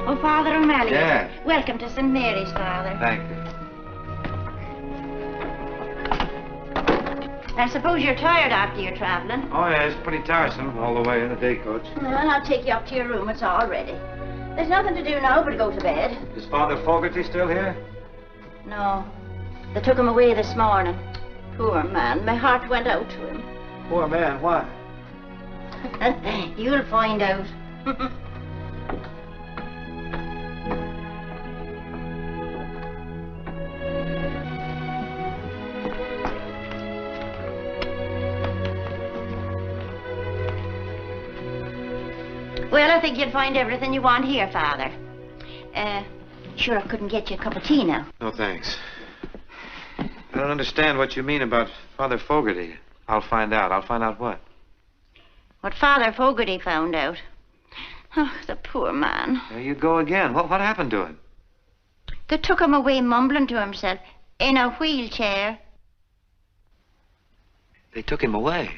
Oh, Father O'Malley. Yes. Welcome to St. Mary's, Father. Thank you. I suppose you're tired after your traveling. Oh, yeah, it's pretty tiresome all the way in the day coach. Well, I'll take you up to your room. It's all ready. There's nothing to do now but go to bed. Is Father Fogarty still here? No. They took him away this morning. Poor man. My heart went out to him. Poor man, why? You'll find out. Well, I think you'll find everything you want here, Father. Sure, I couldn't get you a cup of tea now. No, thanks. I don't understand what you mean about Father Fogarty. I'll find out. I'll find out what? What Father Fogarty found out. Oh, the poor man. There you go again. What happened to him? They took him away mumbling to himself in a wheelchair. They took him away?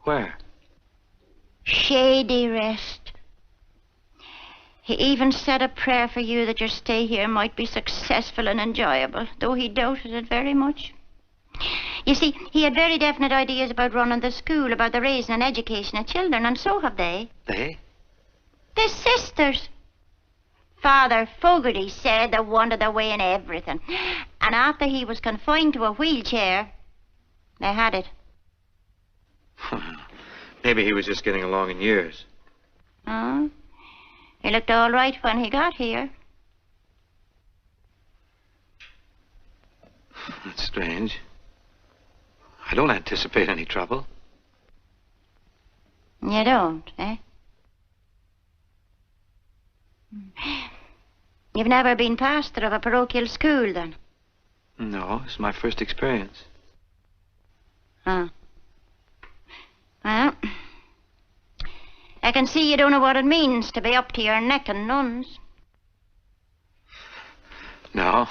Where? Shady Rest. He even said a prayer for you that your stay here might be successful and enjoyable, though he doubted it very much. You see, he had very definite ideas about running the school, about the raising and education of children, and so have they. They? They're sisters. Father Fogarty said they wanted their way in everything. And after he was confined to a wheelchair, they had it. Maybe he was just getting along in years. Oh? He looked all right when he got here. That's strange. I don't anticipate any trouble. You don't, eh? You've never been pastor of a parochial school, then? No, it's my first experience. Huh. Well, I can see you don't know what it means to be up to your neck in nuns. No.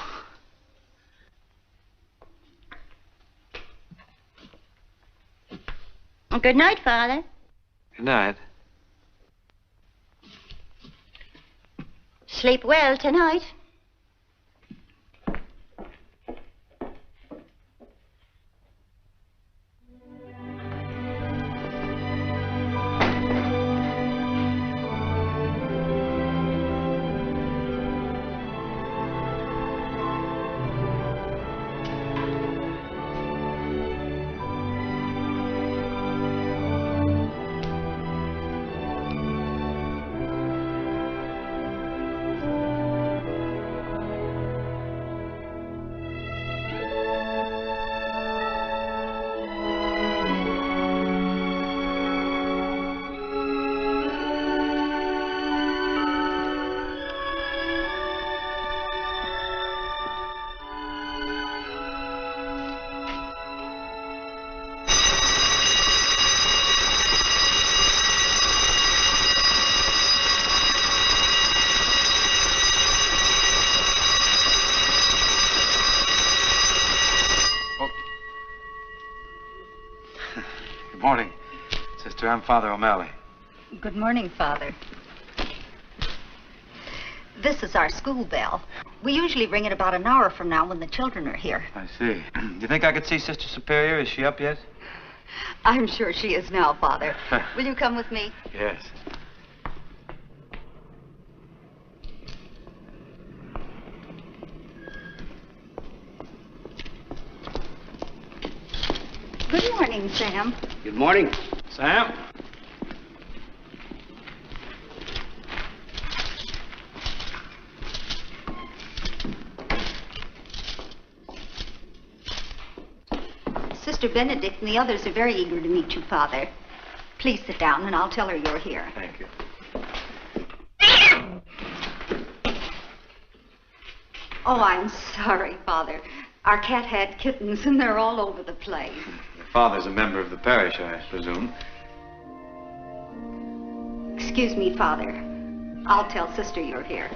Good night, Father. Good night. Sleep well tonight. Good morning, Sister. I'm Father O'Malley. Good morning, Father. This is our school bell. We usually ring it about an hour from now when the children are here. I see. Do you think I could see Sister Superior? Is she up yet? I'm sure she is now, Father. Will you come with me? Yes. Good morning, Sam. Good morning. Sam? Sister Benedict and the others are very eager to meet you, Father. Please sit down and I'll tell her you're here. Thank you. Oh, I'm sorry, Father. Our cat had kittens and they're all over the place. Your father's a member of the parish, I presume. Excuse me, Father. I'll tell Sister you're here.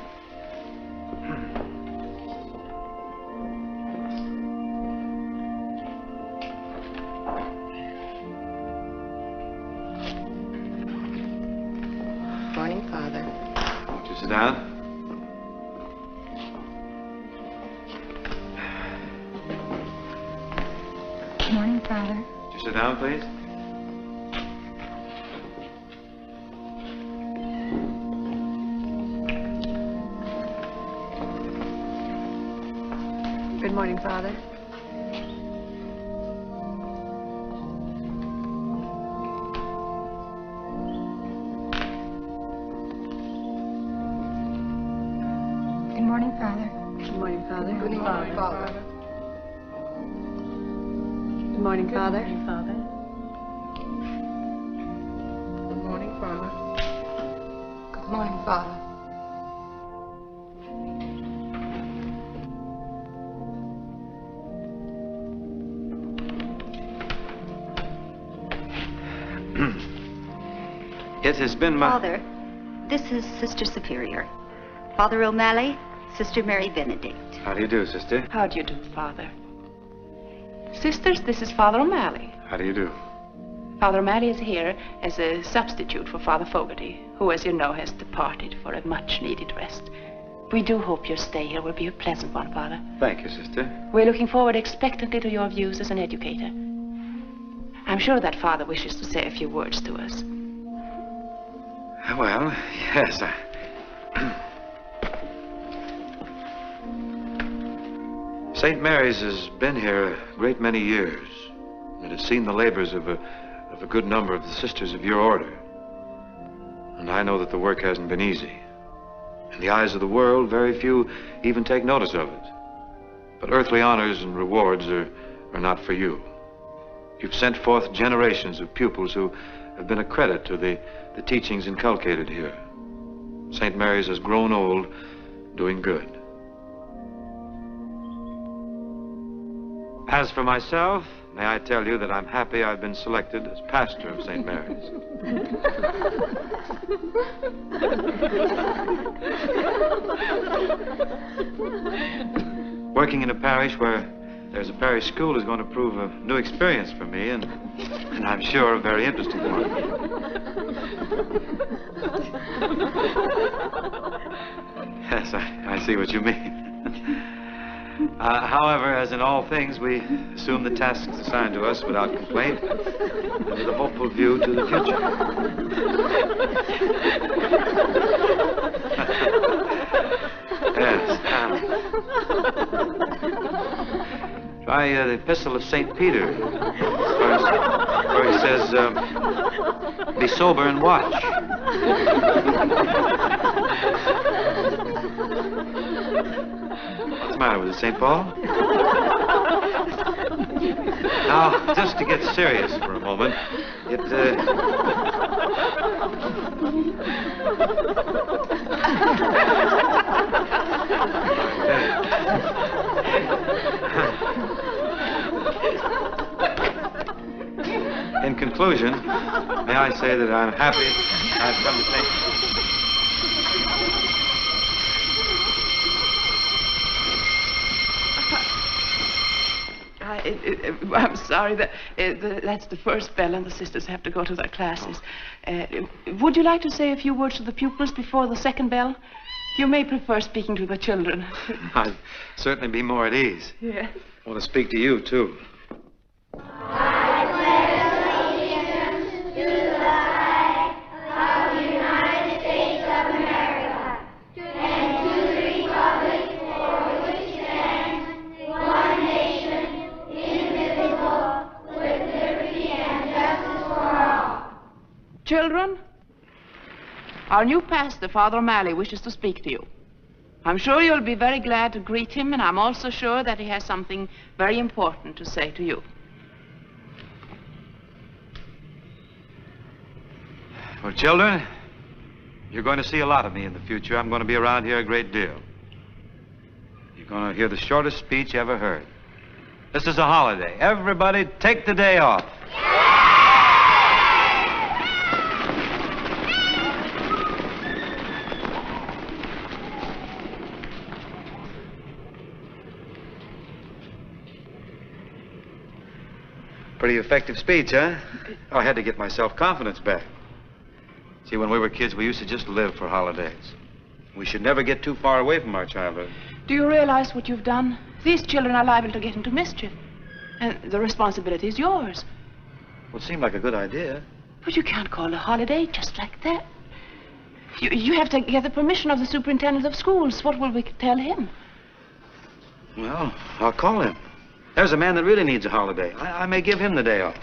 Morning, Father. Won't you sit down? sit down, please? Good morning, Father. Good morning, Father. Good morning, Father. Good morning, Father. Good morning, Father. Good morning, Father. Good morning, Father. It has been my... Father, this is Sister Superior. Father O'Malley, Sister Mary Benedict. How do you do, sister? How do you do, Father? Sisters, this is Father O'Malley. How do you do? Father O'Malley is here as a substitute for Father Fogarty, who, as you know, has departed for a much-needed rest. We do hope your stay here will be a pleasant one, Father. Thank you, sister. We're looking forward expectantly to your views as an educator. I'm sure that Father wishes to say a few words to us. Well, yes, St. Mary's has been here a great many years. It has seen the labors of a good number of the sisters of your order. And I know that the work hasn't been easy. In the eyes of the world, very few even take notice of it. But earthly honors and rewards are not for you. You've sent forth generations of pupils who have been a credit to the teachings inculcated here. St. Mary's has grown old, doing good. As for myself, may I tell you that I'm happy I've been selected as pastor of St. Mary's. Working in a parish where there's a parish school is going to prove a new experience for me, and I'm sure a very interesting one. Yes, I see what you mean. However, as in all things, we assume the tasks assigned to us without complaint and with a hopeful view to the future. Yes. Try the Epistle of St. Peter, where he says, be sober and watch. What's the matter with it, St. Paul? Now, just to get serious for a moment, in conclusion, may I say that I'm happy I've come to think... I'm sorry, that's the first bell and the sisters have to go to their classes. Would you like to say a few words to the pupils before the second bell? You may prefer speaking to the children. I'd certainly be more at ease. Yes. I want to speak to you, too. Children, our new pastor, Father O'Malley, wishes to speak to you. I'm sure you'll be very glad to greet him, and I'm also sure that he has something very important to say to you. Well, children, you're going to see a lot of me in the future. I'm going to be around here a great deal. You're going to hear the shortest speech you ever heard. This is a holiday. Everybody take the day off. Pretty effective speech, huh? Oh, I had to get my self-confidence back. See, when we were kids, we used to just live for holidays. We should never get too far away from our childhood. Do you realize what you've done? These children are liable to get into mischief, and the responsibility is yours. Well, it seemed like a good idea. But you can't call a holiday just like that. You have to get the permission of the superintendent of schools. What will we tell him? Well, I'll call him. There's a man that really needs a holiday. I may give him the day off.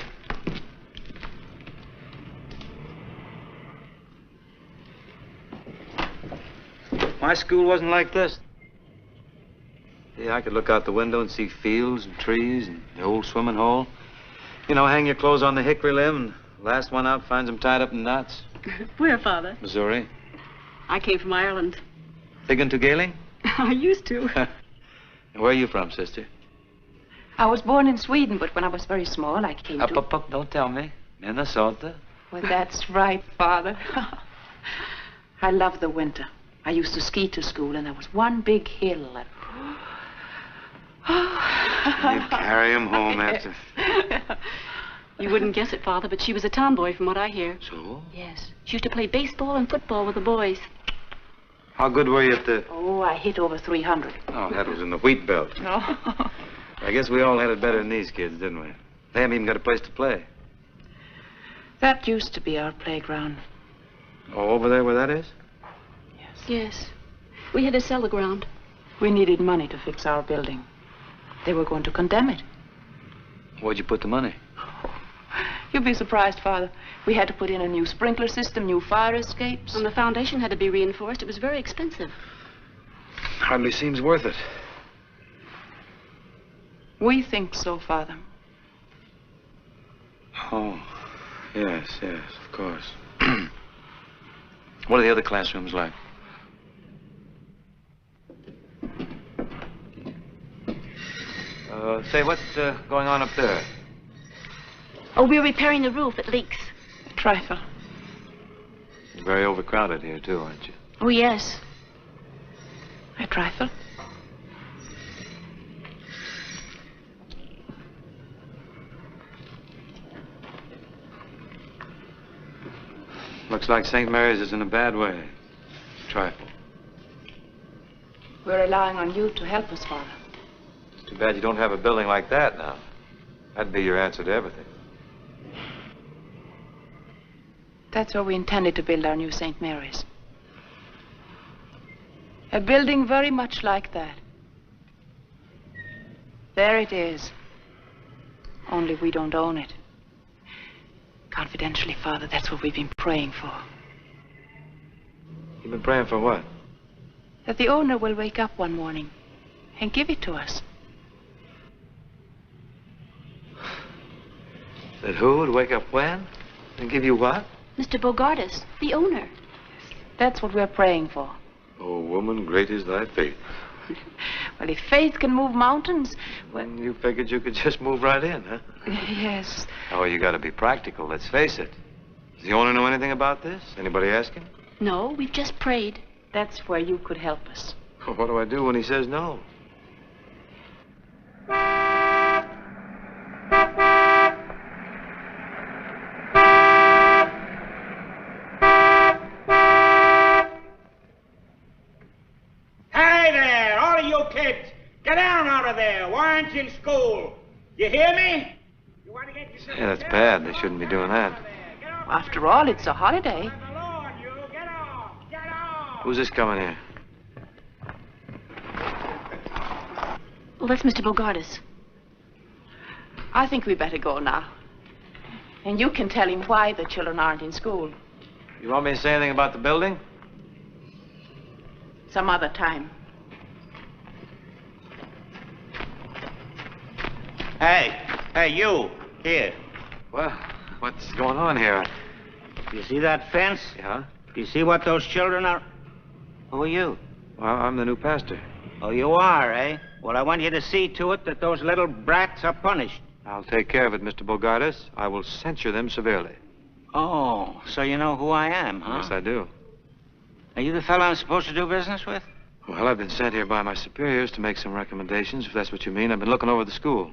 My school wasn't like this. Yeah, I could look out the window and see fields and trees and the old swimming hole. You know, hang your clothes on the hickory limb, and the last one out finds them tied up in knots. Where, Father? Missouri. I came from Ireland. Thinking to Gaelic? I used to. Where are you from, sister? I was born in Sweden, but when I was very small, I came to... Up, don't tell me. Minnesota. Well, that's right, Father. I love the winter. I used to ski to school, and there was one big hill. And... You carry him home after... You wouldn't guess it, Father, but she was a tomboy from what I hear. So? Yes. She used to play baseball and football with the boys. How good were you at the... Oh, I hit over 300. Oh, that was in the wheat belt. No. I guess we all had it better than these kids, didn't we? They haven't even got a place to play. That used to be our playground. Oh, over there where that is? Yes. We had to sell the ground. We needed money to fix our building. They were going to condemn it. Where'd you put the money? You'd be surprised, Father. We had to put in a new sprinkler system, new fire escapes. And the foundation had to be reinforced. It was very expensive. Hardly seems worth it. We think so, Father. Oh, yes, of course. What are the other classrooms like? Say, what's going on up there? Oh, we're repairing the roof. It leaks. A trifle. You're very overcrowded here, too, aren't you? Oh, yes. A trifle. Looks like St. Mary's is in a bad way. Trifle. We're relying on you to help us, Father. Too bad you don't have a building like that now. That'd be your answer to everything. That's where we intended to build our new St. Mary's. A building very much like that. There it is. Only we don't own it. Confidentially, Father, that's what we've been praying for. You've been praying for what? That the owner will wake up one morning and give it to us. That who would wake up when? And give you what? Mr. Bogardus, the owner. That's what we're praying for. Oh, woman, great is thy faith. Well, if faith can move mountains, well... And you figured you could just move right in, huh? Yes. Oh, you gotta be practical, let's face it. Does the owner know anything about this? Anybody ask him? No, we've just prayed. That's where you could help us. Well, what do I do when he says no? Hey there, all of you kids, get down out of there. Why aren't you in school? You hear me? You want to get yourself... Yeah, that's bad. They shouldn't be doing that. After all, it's a holiday. Get off! Who's this coming here? Well, that's Mr. Bogardus. I think we better go now. And you can tell him why the children aren't in school. You want me to say anything about the building? Some other time. Hey, you, here. Well, what's going on here? You see that fence? Yeah? You see what those children are? Who are you? Well, I'm the new pastor. Oh, you are, eh? Well, I want you to see to it that those little brats are punished. I'll take care of it, Mr. Bogardus. I will censure them severely. Oh, so you know who I am, huh? Yes, I do. Are you the fellow I'm supposed to do business with? Well, I've been sent here by my superiors to make some recommendations, if that's what you mean. I've been looking over the school.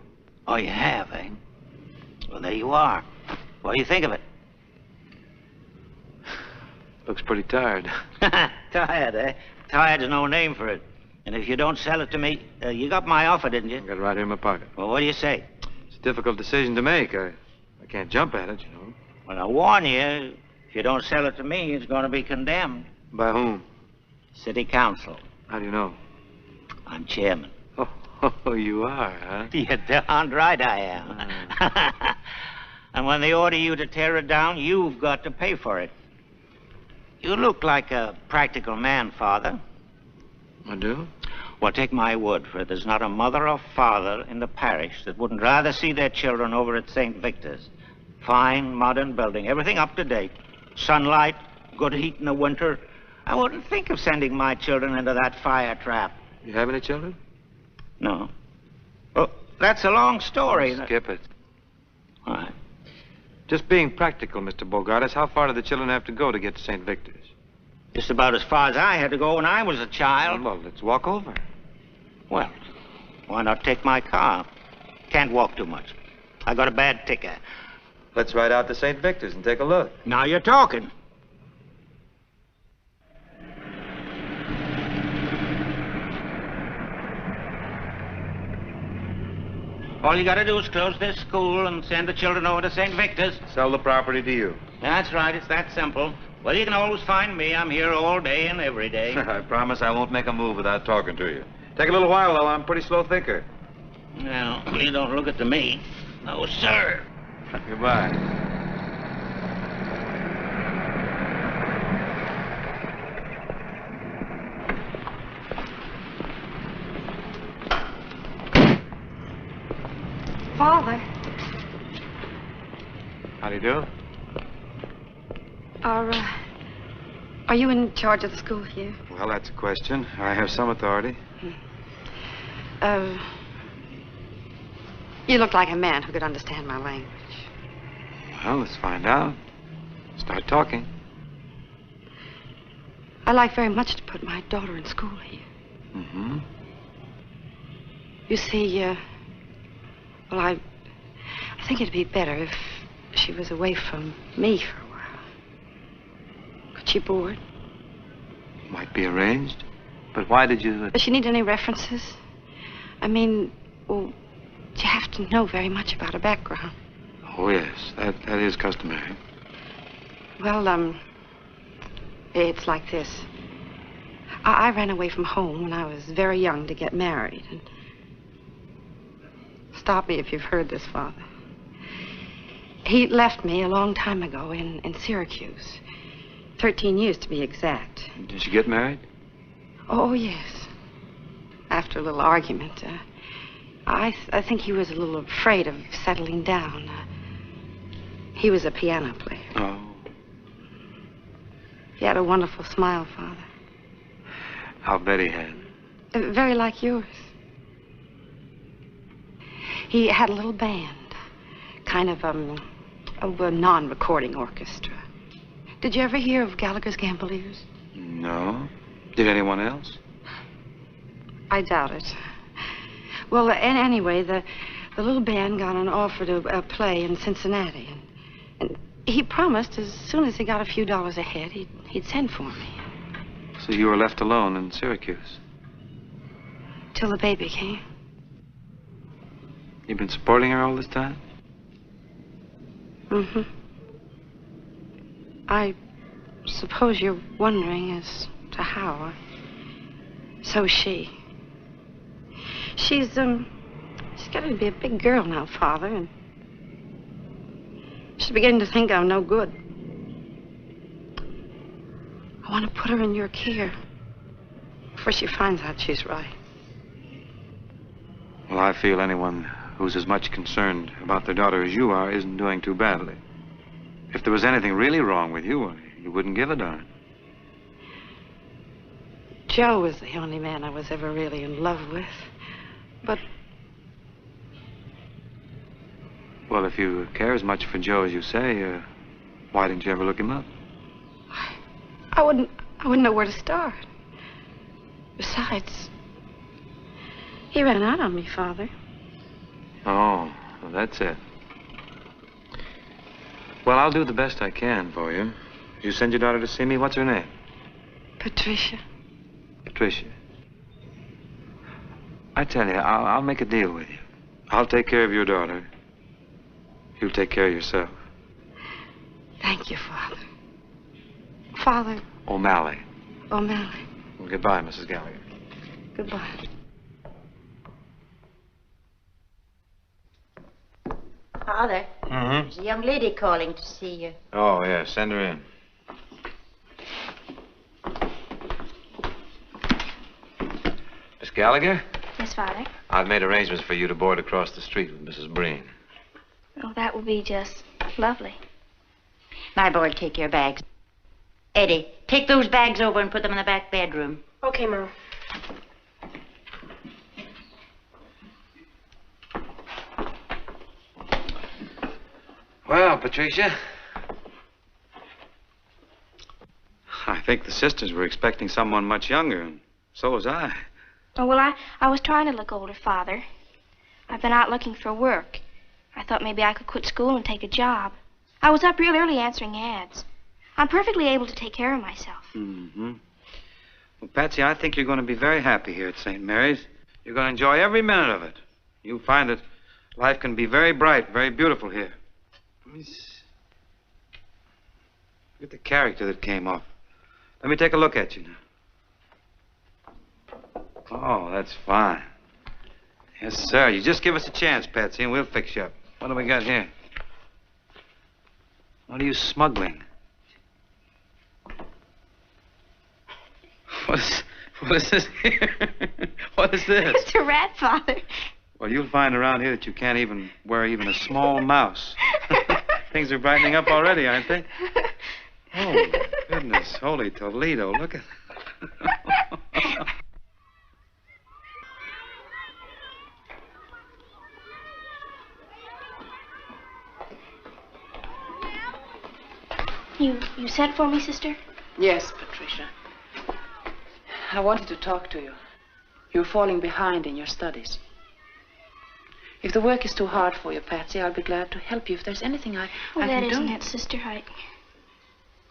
Oh, you have, eh? Well, there you are. What do you think of it? Looks pretty tired. Tired, eh? Tired's no name for it. And if you don't sell it to me, you got my offer, didn't you? I got it right here in my pocket. Well, what do you say? It's a difficult decision to make. I I can't jump at it, you know. Well, I warn you, if you don't sell it to me, it's going to be condemned. By whom? City Council. How do you know? I'm chairman. Oh, you are, huh? You're darned right I am. And when they order you to tear it down, you've got to pay for it. You look like a practical man, Father. I do? Well, take my word for it. There's not a mother or father in the parish that wouldn't rather see their children over at St. Victor's. Fine, modern building, everything up to date. Sunlight, good heat in the winter. I wouldn't think of sending my children into that fire trap. You have any children? No. Well, that's a long story. Skip it. All right. Just being practical, Mr. Bogardus, how far do the children have to go to get to St. Victor's? Just about as far as I had to go when I was a child. Well, let's walk over. Well, why not take my car? Can't walk too much. I got a bad ticker. Let's ride out to St. Victor's and take a look. Now you're talking. All you got to do is close this school and send the children over to St. Victor's. Sell the property to you. That's right. It's that simple. Well, you can always find me. I'm here all day and every day. I promise I won't make a move without talking to you. Take a little while, though. I'm a pretty slow thinker. Well, you don't look it to me. No, sir. Goodbye. Father, How do you do? are you in charge of the school here? Well, that's a question. I have some authority. You look like a man who could understand my language. Well, let's find out. Start talking. I like very much to put my daughter in school here. Mm-hmm. You see, well, I think it'd be better if she was away from me for a while. Could she board? Might be arranged. But why did you... Does she need any references? I mean, well, you have to know very much about her background. Oh, yes. That is customary. Well, it's like this. I ran away from home when I was very young to get married. And stop me if you've heard this, Father. He left me a long time ago in Syracuse. 13 years to be exact. Did you get married? Oh, yes. After a little argument. I think he was a little afraid of settling down. He was a piano player. Oh. He had a wonderful smile, Father. I'll bet he had. Very like yours. He had a little band. Kind of, a non-recording orchestra. Did you ever hear of Gallagher's Gambliers? No. Did anyone else? I doubt it. Well, anyway, the little band got an offer to play in Cincinnati. And he promised as soon as he got a few dollars ahead, he'd send for me. So you were left alone in Syracuse? Till the baby came. You've been supporting her all this time? Mm-hmm. I suppose you're wondering as to how. So's she. She's getting to be a big girl now, Father, and she's beginning to think I'm no good. I want to put her in your care before she finds out she's right. Well, I feel anyone who's as much concerned about their daughter as you are isn't doing too badly. If there was anything really wrong with you, you wouldn't give a darn. Joe was the only man I was ever really in love with. But... Well, if you care as much for Joe as you say, why didn't you ever look him up? I wouldn't know where to start. Besides, he ran out on me, Father. Oh, well, that's it. Well, I'll do the best I can for you. You send your daughter to see me. What's her name? Patricia. Patricia. I tell you, I'll make a deal with you. I'll take care of your daughter. You take care of yourself. Thank you, Father. Father O'Malley. O'Malley. Well, goodbye, Mrs. Gallagher. Goodbye. Father, Mm-hmm. there's a young lady calling to see you. Oh, yeah, send her in. Miss Gallagher, Yes, Father. I've made arrangements for you to board across the street with Mrs. Breen. Oh, that would be just lovely. My boy, take your bags. Eddie, take those bags over and put them in the back bedroom. Okay, Mom. Well, Patricia, I think the sisters were expecting someone much younger, and so was I. Oh, well, I was trying to look older, Father. I've been out looking for work. I thought maybe I could quit school and take a job. I was up real early answering ads. I'm perfectly able to take care of myself. Mm-hmm. Well, Patsy, I think you're going to be very happy here at St. Mary's. You're going to enjoy every minute of it. You'll find that life can be very bright, very beautiful here. Look at the character that came off. Let me take a look at you now. Oh, that's fine. Yes, sir. You just give us a chance, Patsy, and we'll fix you up. What do we got here? What are you smuggling? What is this here? What is this? It's a rat, Father. Well, you'll find around here that you can't even wear even a small mouse. Things are brightening up already, aren't they? Oh, goodness. Holy Toledo. Look at You sent for me, sister? Yes, Patricia. I wanted to talk to you. You're falling behind in your studies. If the work is too hard for you, Patsy, I'll be glad to help you. If there's anything I Well, can that do. isn't it, sister.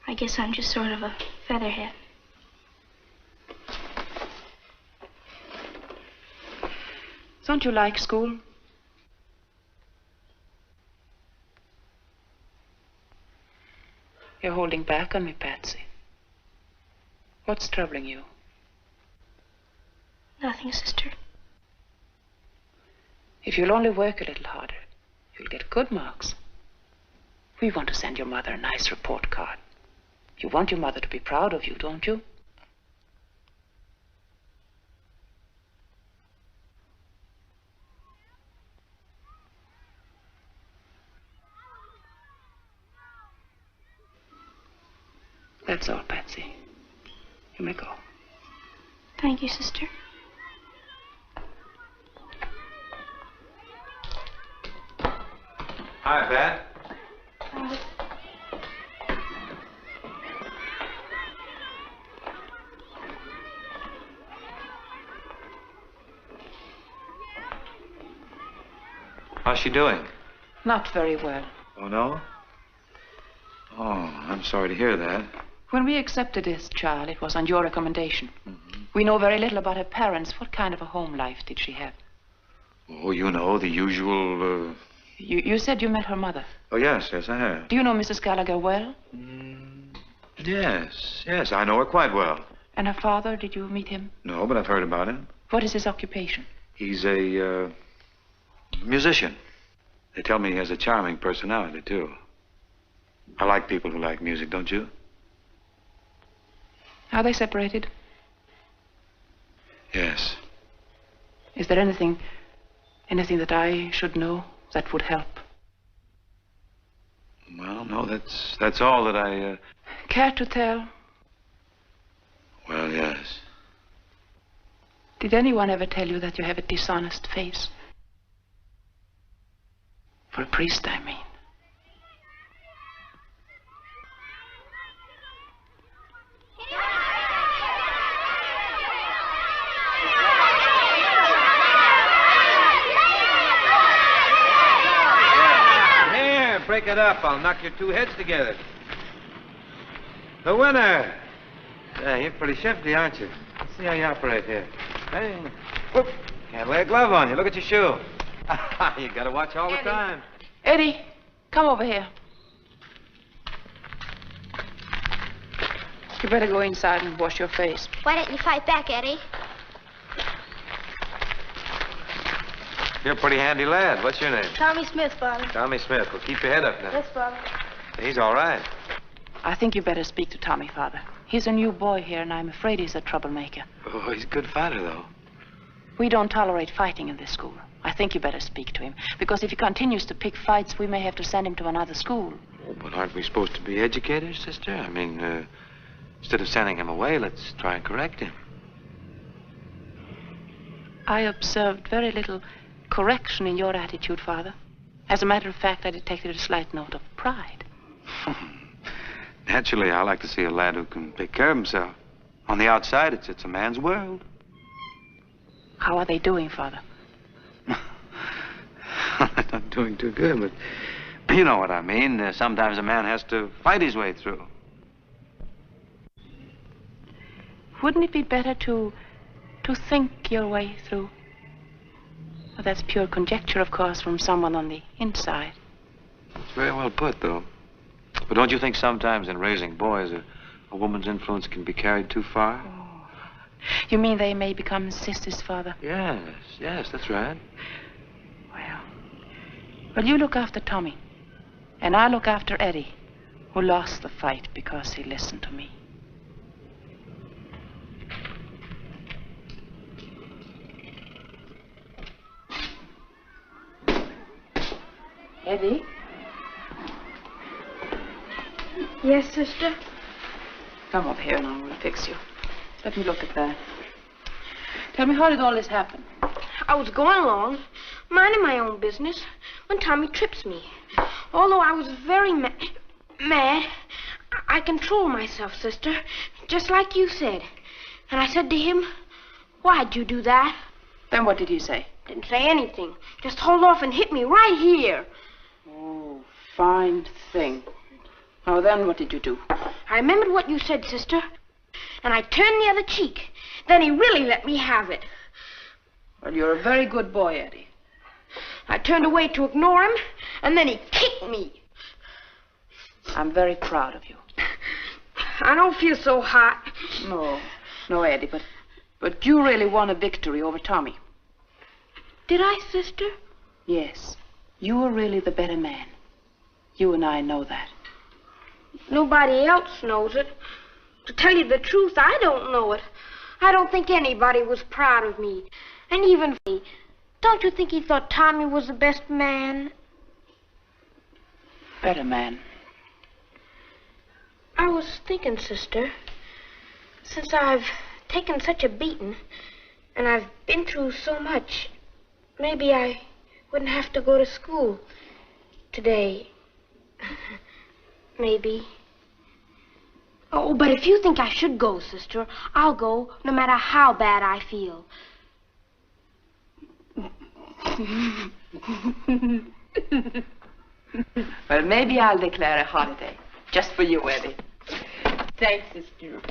I guess I'm just sort of a featherhead. Don't you like school? You're holding back on me, Patsy. What's troubling you? Nothing, sister. If you'll only work a little harder, you'll get good marks. We want to send your mother a nice report card. You want your mother to be proud of you, don't you? That's all, Patsy. You may go. Thank you, sister. Hi, Pat. How's she doing? Not very well. Oh, no? Oh, I'm sorry to hear that. When we accepted this child, it was on your recommendation. Mm-hmm. We know very little about her parents. What kind of a home life did she have? Oh, you know, the usual, You said you met her mother. Oh, yes, I have. Do you know Mrs. Gallagher well? Yes, I know her quite well. And her father, did you meet him? No, but I've heard about him. What is his occupation? He's a, musician. They tell me he has a charming personality, too. I like people who like music, don't you? Are they separated? Yes. Is there anything that I should know that would help? Well, no, that's all that I, Care to tell? Well, yes. Did anyone ever tell you that you have a dishonest face? For a priest, I mean. Here, break it up. I'll knock your two heads together. The winner. Yeah, you're pretty shifty, aren't you? Let's see how you operate here. Hey, whoop. Can't lay a glove on you. Look at your shoe. You gotta watch all the time. Eddie, Come over here. You better go inside and wash your face. Why don't you fight back, Eddie? You're a pretty handy lad. What's your name? Tommy Smith, Father. Tommy Smith. Well, keep your head up now. Yes, Father. He's all right. I think you better speak to Tommy, Father. He's a new boy here, and I'm afraid he's a troublemaker. Oh, he's a good fighter, though. We don't tolerate fighting in this school. I think you better speak to him, because if he continues to pick fights, we may have to send him to another school. Oh, but aren't we supposed to be educators, sister? I mean, instead of sending him away, let's try and correct him. I observed very little correction in your attitude, Father. As a matter of fact, I detected a slight note of pride. Naturally, I like to see a lad who can take care of himself. On the outside, it's a man's world. How are they doing, Father? They're not doing too good, but you know what I mean. Sometimes a man has to fight his way through. Wouldn't it be better to think your way through? Well, that's pure conjecture, of course, from someone on the inside. It's very well put, though. But don't you think sometimes in raising boys, a woman's influence can be carried too far? Oh. You mean they may become sisters, Father? Yes, that's right. Well, you look after Tommy, and I'll look after Eddie, who lost the fight because he listened to me. Eddie? Yes, sister? Come up here and I will fix you. Let me look at that. Tell me, how did all this happen? I was going along, minding my own business, when Tommy trips me. Although I was very mad, I controlled myself, sister, just like you said. And I said to him, "Why'd you do that?" Then what did he say? Didn't say anything. Just hauled off and hit me right here. Oh, fine thing. Oh, then what did you do? I remembered what you said, sister, and I turned the other cheek. Then he really let me have it. Well, you're a very good boy, Eddie. I turned away to ignore him, and then he kicked me. I'm very proud of you. I don't feel so hot. No, Eddie, but you really won a victory over Tommy. Did I, sister? Yes. You were really the better man. You and I know that. Nobody else knows it. To tell you the truth, I don't know it. I don't think anybody was proud of me. And even me. Don't you think he thought Tommy was the best man? Better man. I was thinking, sister, since I've taken such a beating, and I've been through so much, maybe I wouldn't have to go to school today. Maybe. Oh, but if you think I should go, sister, I'll go no matter how bad I feel. Well, maybe I'll declare a holiday. Just for you, Eddie. Thanks, sister.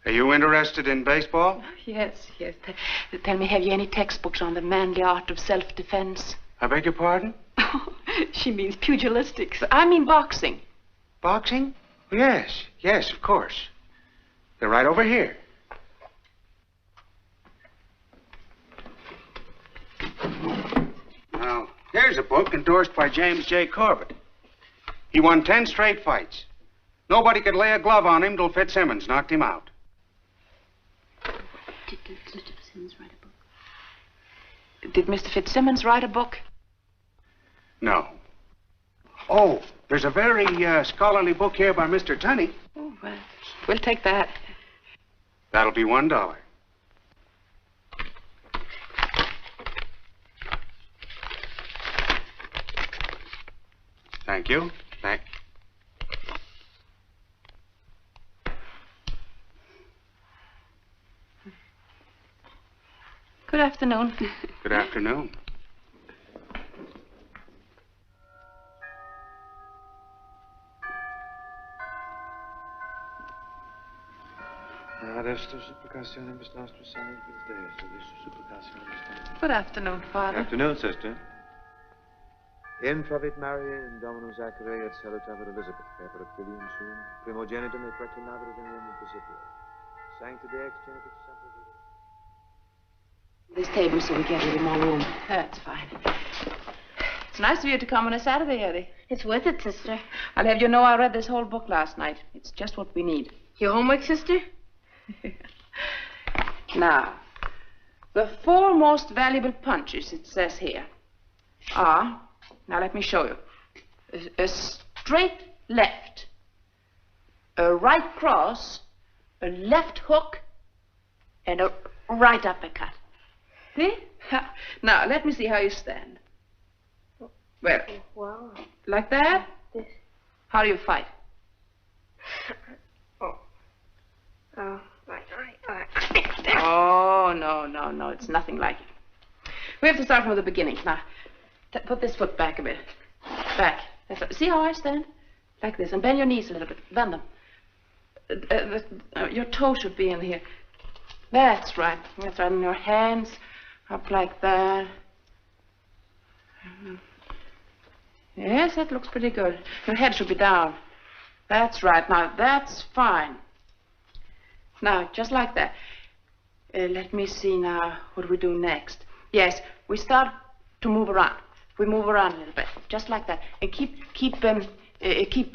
Are you interested in baseball? Yes. Tell me, have you any textbooks on the manly art of self-defense? I beg your pardon? She means pugilistics. I mean boxing. Boxing? Yes, of course. They're right over here. Now, here's a book endorsed by James J. Corbett. He won 10 straight fights. Nobody could lay a glove on him till Fitzsimmons knocked him out. Did Mr. Fitzsimmons write a book? No. Oh, there's a very scholarly book here by Mr. Tunney. Oh, well, we'll take that. That'll be $1. Thank you. Thank. Good afternoon. Good afternoon. Good afternoon, Father. Afternoon, sister. Infravit Maria in Dominum Zachary et salutabat Elizabeth, Pepper Filium sum, primogenitum et preternaverit in Roman Principio. Sancta Deus genitus semper. This table so we get a little more room. That's fine. It's nice of you to come on a Saturday, Eddie. It's worth it, sister. I'll have you know I read this whole book last night. It's just what we need. Your homework, sister? Now, the 4 most valuable punches, it says here, are, now let me show you, a straight left, a right cross, a left hook, and a right uppercut. See? Now, let me see how you stand. Well, Wow. like that? This. How do you fight? Oh, no, it's nothing like it. We have to start from the beginning. Now, put this foot back a bit. Back. That's right. See how I stand? Like this. And bend your knees a little bit. Bend them. Your toe should be in here. That's right. That's right. And your hands up like that. Yes, that looks pretty good. Your head should be down. That's right. Now, that's fine. Now, just like that. Let me see now. What do we do next? Yes, we start to move around. We move around a little bit, just like that, and keep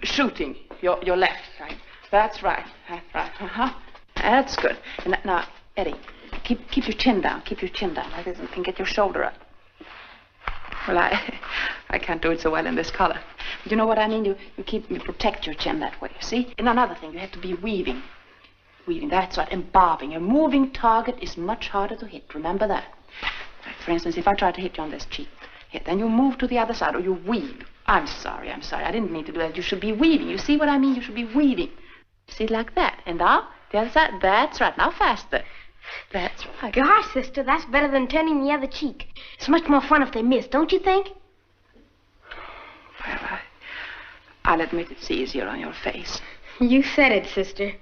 shooting your left. Right. That's right. That's right. That's good. And now, Eddie, keep your chin down. Keep your chin down like this, and get your shoulder up. Well, I can't do it so well in this color. But you know what I mean? You protect your chin that way. See? And another thing, you have to be weaving. Weaving, that's right, and bobbing. A moving target is much harder to hit. Remember that. For instance, if I try to hit you on this cheek, then you move to the other side, or you weave. I'm sorry. I didn't mean to do that. You should be weaving. You see what I mean? You should be weaving. See, like that. And now, the other side. That's right. Now faster. That's right. Gosh, sister, that's better than turning the other cheek. It's much more fun if they miss, don't you think? Well, I'll admit it's easier on your face. You said it, sister.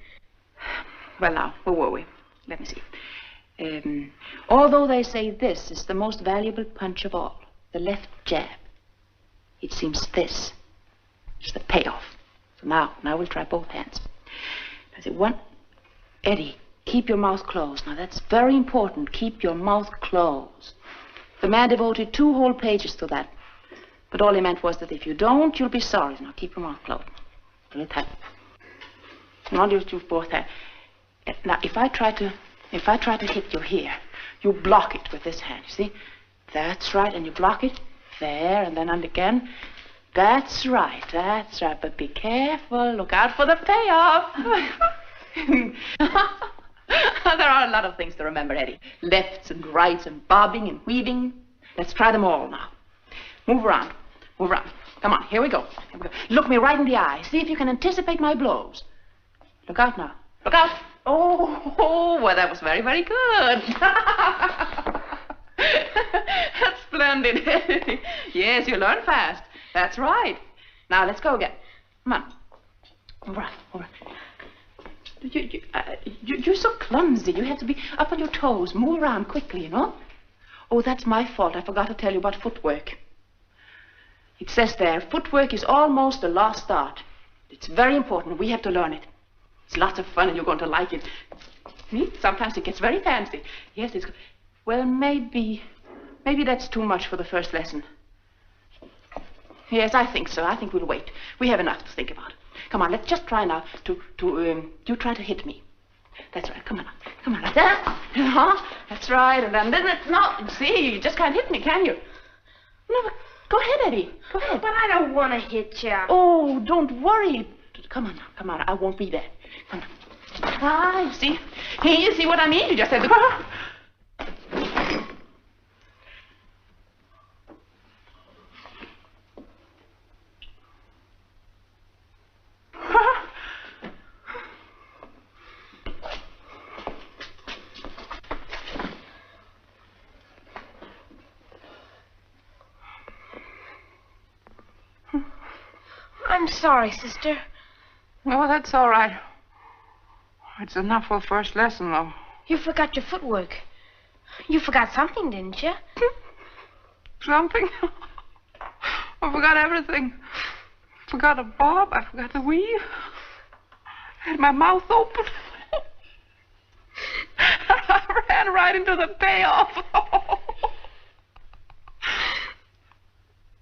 Well, now, where were we? Let me see. Although they say this is the most valuable punch of all, the left jab, it seems this is the payoff. So now we'll try both hands. Does it one? Eddie, keep your mouth closed. Now, that's very important. Keep your mouth closed. The man devoted 2 whole pages to that. But all he meant was that if you don't, you'll be sorry. Now, keep your mouth closed. Do it tight. Now, you both hands. Now, if I try to hit you here, you block it with this hand, you see? That's right, and you block it there, and then again. That's right, but be careful, look out for the payoff. There are a lot of things to remember, Eddie. Lefts and rights and bobbing and weaving. Let's try them all now. Move around. Come on, here we go. Look me right in the eye. See if you can anticipate my blows. Look out now. Look out. Oh, well, that was very, very good. That's splendid. Yes, you learn fast. That's right. Now, let's go again. Come on. All right. You're so clumsy. You have to be up on your toes. Move around quickly, you know. Oh, that's my fault. I forgot to tell you about footwork. It says there, footwork is almost a lost art. It's very important. We have to learn it. It's lots of fun, and you're going to like it. See? Sometimes it gets very fancy. Yes, it's... Well, maybe that's too much for the first lesson. Yes, I think so. I think we'll wait. We have enough to think about. Come on, let's just try now you try to hit me. That's right. Come on. Like that. That's right. And then it's not... See, you just can't hit me, can you? No, but go ahead, Eddie. Go ahead. But I don't want to hit you. Oh, don't worry. Come on. I won't be there. Come on. You see? You see what I mean? You just have to... I'm sorry, sister. Oh, that's all right. It's enough for the first lesson, though. You forgot your footwork. You forgot something, didn't you? Something? I forgot everything. I forgot a bob. I forgot the weave. I had my mouth open. I ran right into the payoff.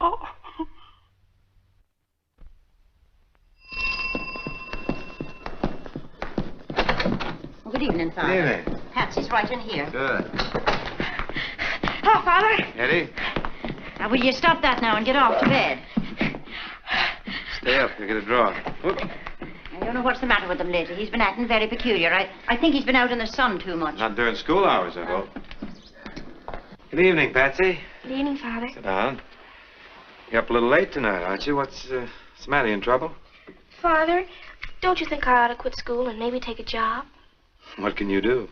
Oh. Well, good evening, Father. Good evening. Patsy's right in here. Good. Hello, Father. Eddie, Now, will you stop that now and get off to bed? stay up. You'll get a draw. Whoop. I don't know what's the matter with him lately. He's been acting very peculiar. I think he's been out in the sun too much. Not during school hours, I hope. Good evening, Patsy. Good evening, Father. Sit down. You're up a little late tonight, aren't you? What's the matter? You in trouble? Father, don't you think I ought to quit school and maybe take a job? What can you do?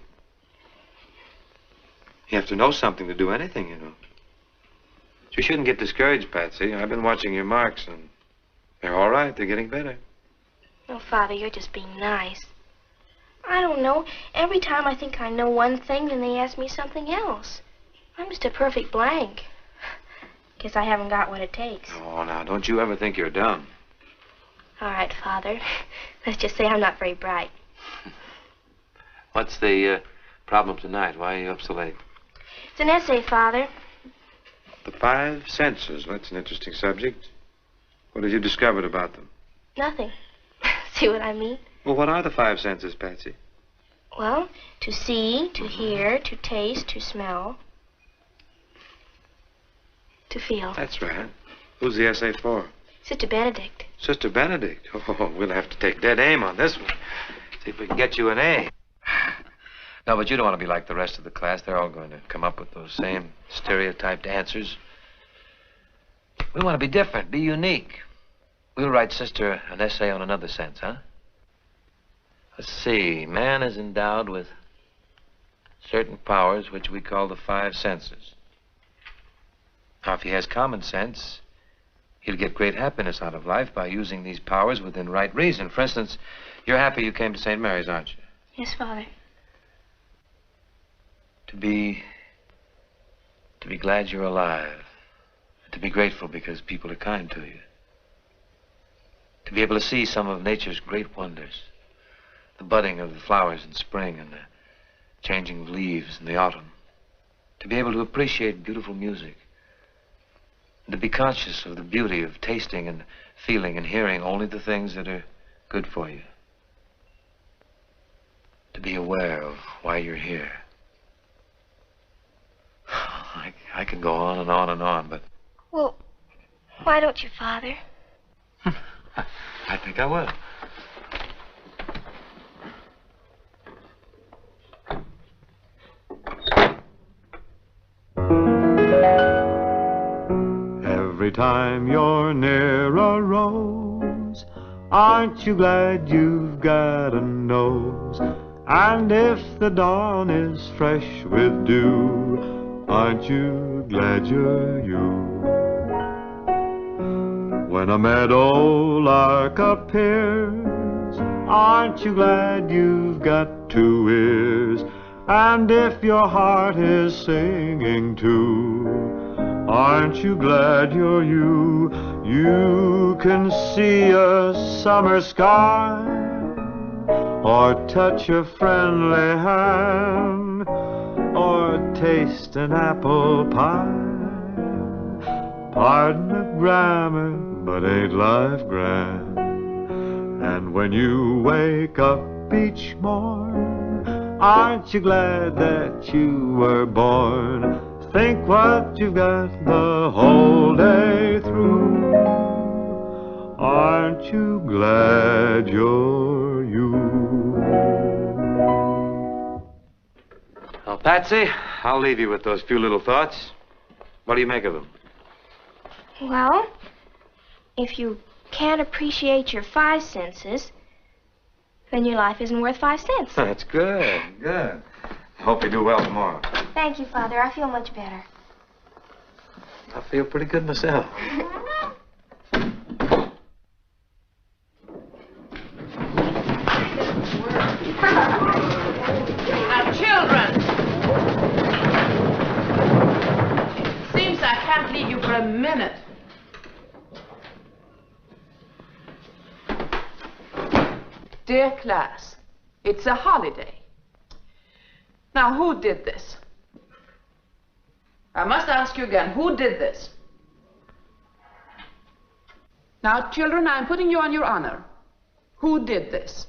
You have to know something to do anything, you know. You shouldn't get discouraged, Patsy. I've been watching your marks, and they're all right. They're getting better. Oh, Father, you're just being nice. I don't know. Every time I think I know one thing, then they ask me something else. I'm just a perfect blank. Guess I haven't got what it takes. Oh, now, don't you ever think you're dumb. All right, Father. Let's just say I'm not very bright. What's the problem tonight? Why are you up so late? It's an essay, Father. The 5 senses. That's an interesting subject. What have you discovered about them? Nothing. See what I mean? Well, what are the 5 senses, Patsy? Well, to see, to hear, to taste, to smell, to feel. That's right. Who's the essay for? Sister Benedict. Sister Benedict. Oh, we'll have to take dead aim on this one. See if we can get you an A. No, but you don't want to be like the rest of the class. They're all going to come up with those same stereotyped answers. We want to be different, be unique. We'll write Sister an essay on another sense, huh? Let's see. Man is endowed with certain powers which we call the 5 senses. Now, if he has common sense, he'll get great happiness out of life by using these powers within right reason. For instance, you're happy you came to St. Mary's, aren't you? Yes, Father. To be glad you're alive. To be grateful because people are kind to you. To be able to see some of nature's great wonders. The budding of the flowers in spring and the changing of leaves in the autumn. To be able to appreciate beautiful music. And to be conscious of the beauty of tasting and feeling and hearing only the things that are good for you. To be aware of why you're here. I could go on and on and on, but... Well, why don't you, Father? I think I will. Every time you're near a rose, aren't you glad you've got a nose? And if the dawn is fresh with dew, aren't you glad you're you? When a meadow lark appears, aren't you glad you've got 2 ears? And if your heart is singing too, aren't you glad you're you? You can see a summer sky, or touch a friendly hand, or taste an apple pie. Pardon the grammar, but ain't life grand? And when you wake up each morn, aren't you glad that you were born? Think what you've got the whole day through. Aren't you glad you're you? Well, Patsy, I'll leave you with those few little thoughts. What do you make of them? Well, if you can't appreciate your 5 senses, then your life isn't worth 5 cents. That's good, good. I hope you do well tomorrow. Thank you, Father. I feel much better. I feel pretty good myself. a minute. Dear class, it's a holiday. Now, who did this? I must ask you again, who did this? Now, children, I'm putting you on your honor. Who did this?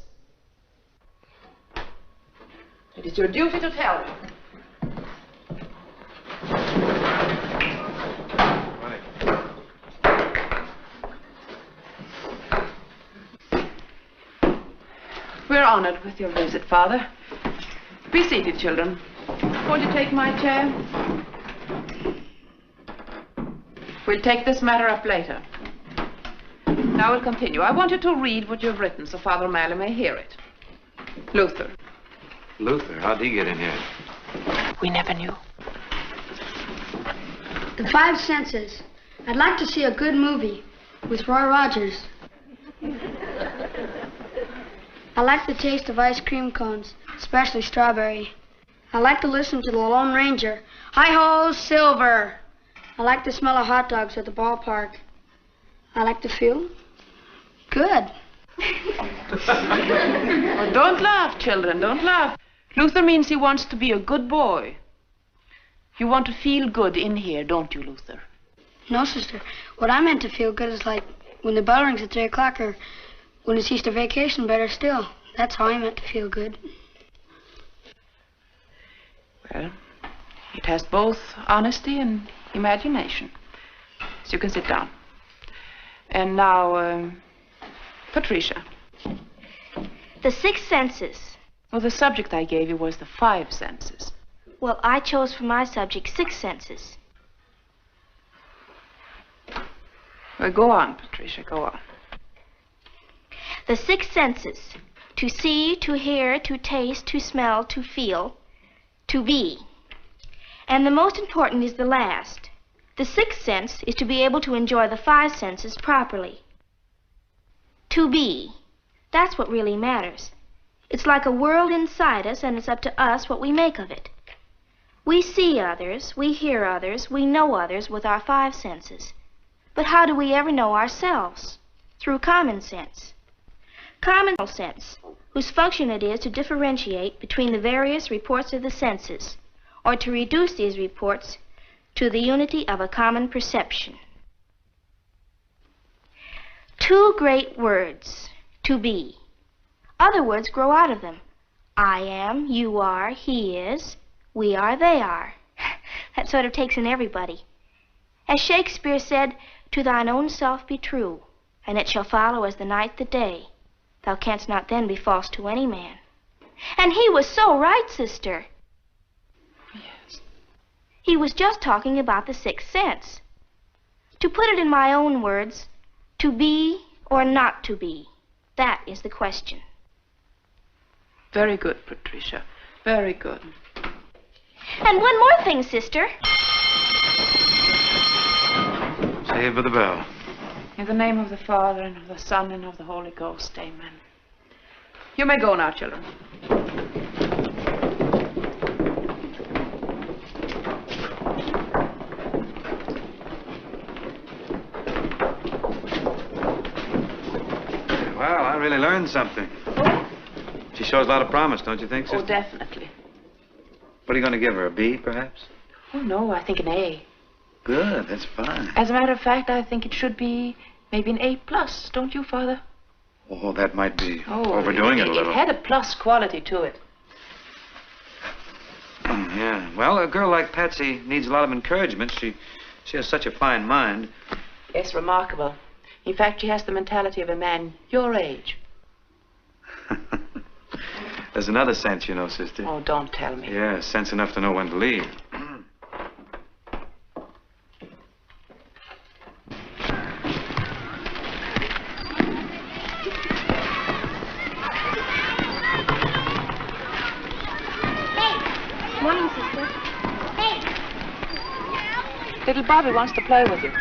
It is your duty to tell me. We're honored with your visit, Father. Be seated, children. Won't you take my chair? We'll take this matter up later. Now we'll continue. I want you to read what you've written so Father O'Malley may hear it. Luther. Luther? How'd he get in here? We never knew. The Five Senses. I'd like to see a good movie with Roy Rogers. I like the taste of ice cream cones, especially strawberry. I like to listen to the Lone Ranger. Hi-ho, Silver! I like the smell of hot dogs at the ballpark. I like to feel good. Oh, don't laugh, children, don't laugh. Luther means he wants to be a good boy. You want to feel good in here, don't you, Luther? No, sister. What I meant to feel good is like when the bell rings at 3 o'clock or when it's Easter vacation, better still. That's how I meant to feel good. Well, it has both honesty and imagination. So you can sit down. And now, Patricia. The 6 senses. Well, the subject I gave you was the 5 senses. Well, I chose for my subject 6 senses. Well, go on, Patricia, go on. The 6 senses. To see, to hear, to taste, to smell, to feel, to be. And the most important is the last. The 6th sense is to be able to enjoy the 5 senses properly. To be. That's what really matters. It's like a world inside us, and it's up to us what we make of it. We see others, we hear others, we know others with our 5 senses. But how do we ever know ourselves? Through common sense. Common sense, whose function it is to differentiate between the various reports of the senses, or to reduce these reports to the unity of a common perception. 2 great words, to be. Other words grow out of them. I am, you are, he is, we are, they are. That sort of takes in everybody. As Shakespeare said, to thine own self be true, and it shall follow as the night the day. Thou canst not then be false to any man. And he was so right, sister. Yes. He was just talking about the 6th sense. To put it in my own words, to be or not to be, that is the question. Very good, Patricia. Very good. And one more thing, sister. Saved by the bell. In the name of the Father, and of the Son, and of the Holy Ghost, amen. You may go now, children. Well, I really learned something. She shows a lot of promise, don't you think, sister? Oh, definitely. What are you going to give her, a B, perhaps? Oh, no, I think an A. Good, that's fine. As a matter of fact, I think it should be maybe an A+, don't you, Father? Oh, that might be overdoing it a little. It had a plus quality to it. Yeah. Well, a girl like Patsy needs a lot of encouragement. She has such a fine mind. Yes, remarkable. In fact, she has the mentality of a man your age. There's another sense, you know, sister. Oh, don't tell me. Yeah, sense enough to know when to leave. Morning, sister. Little Bobby wants to play with you.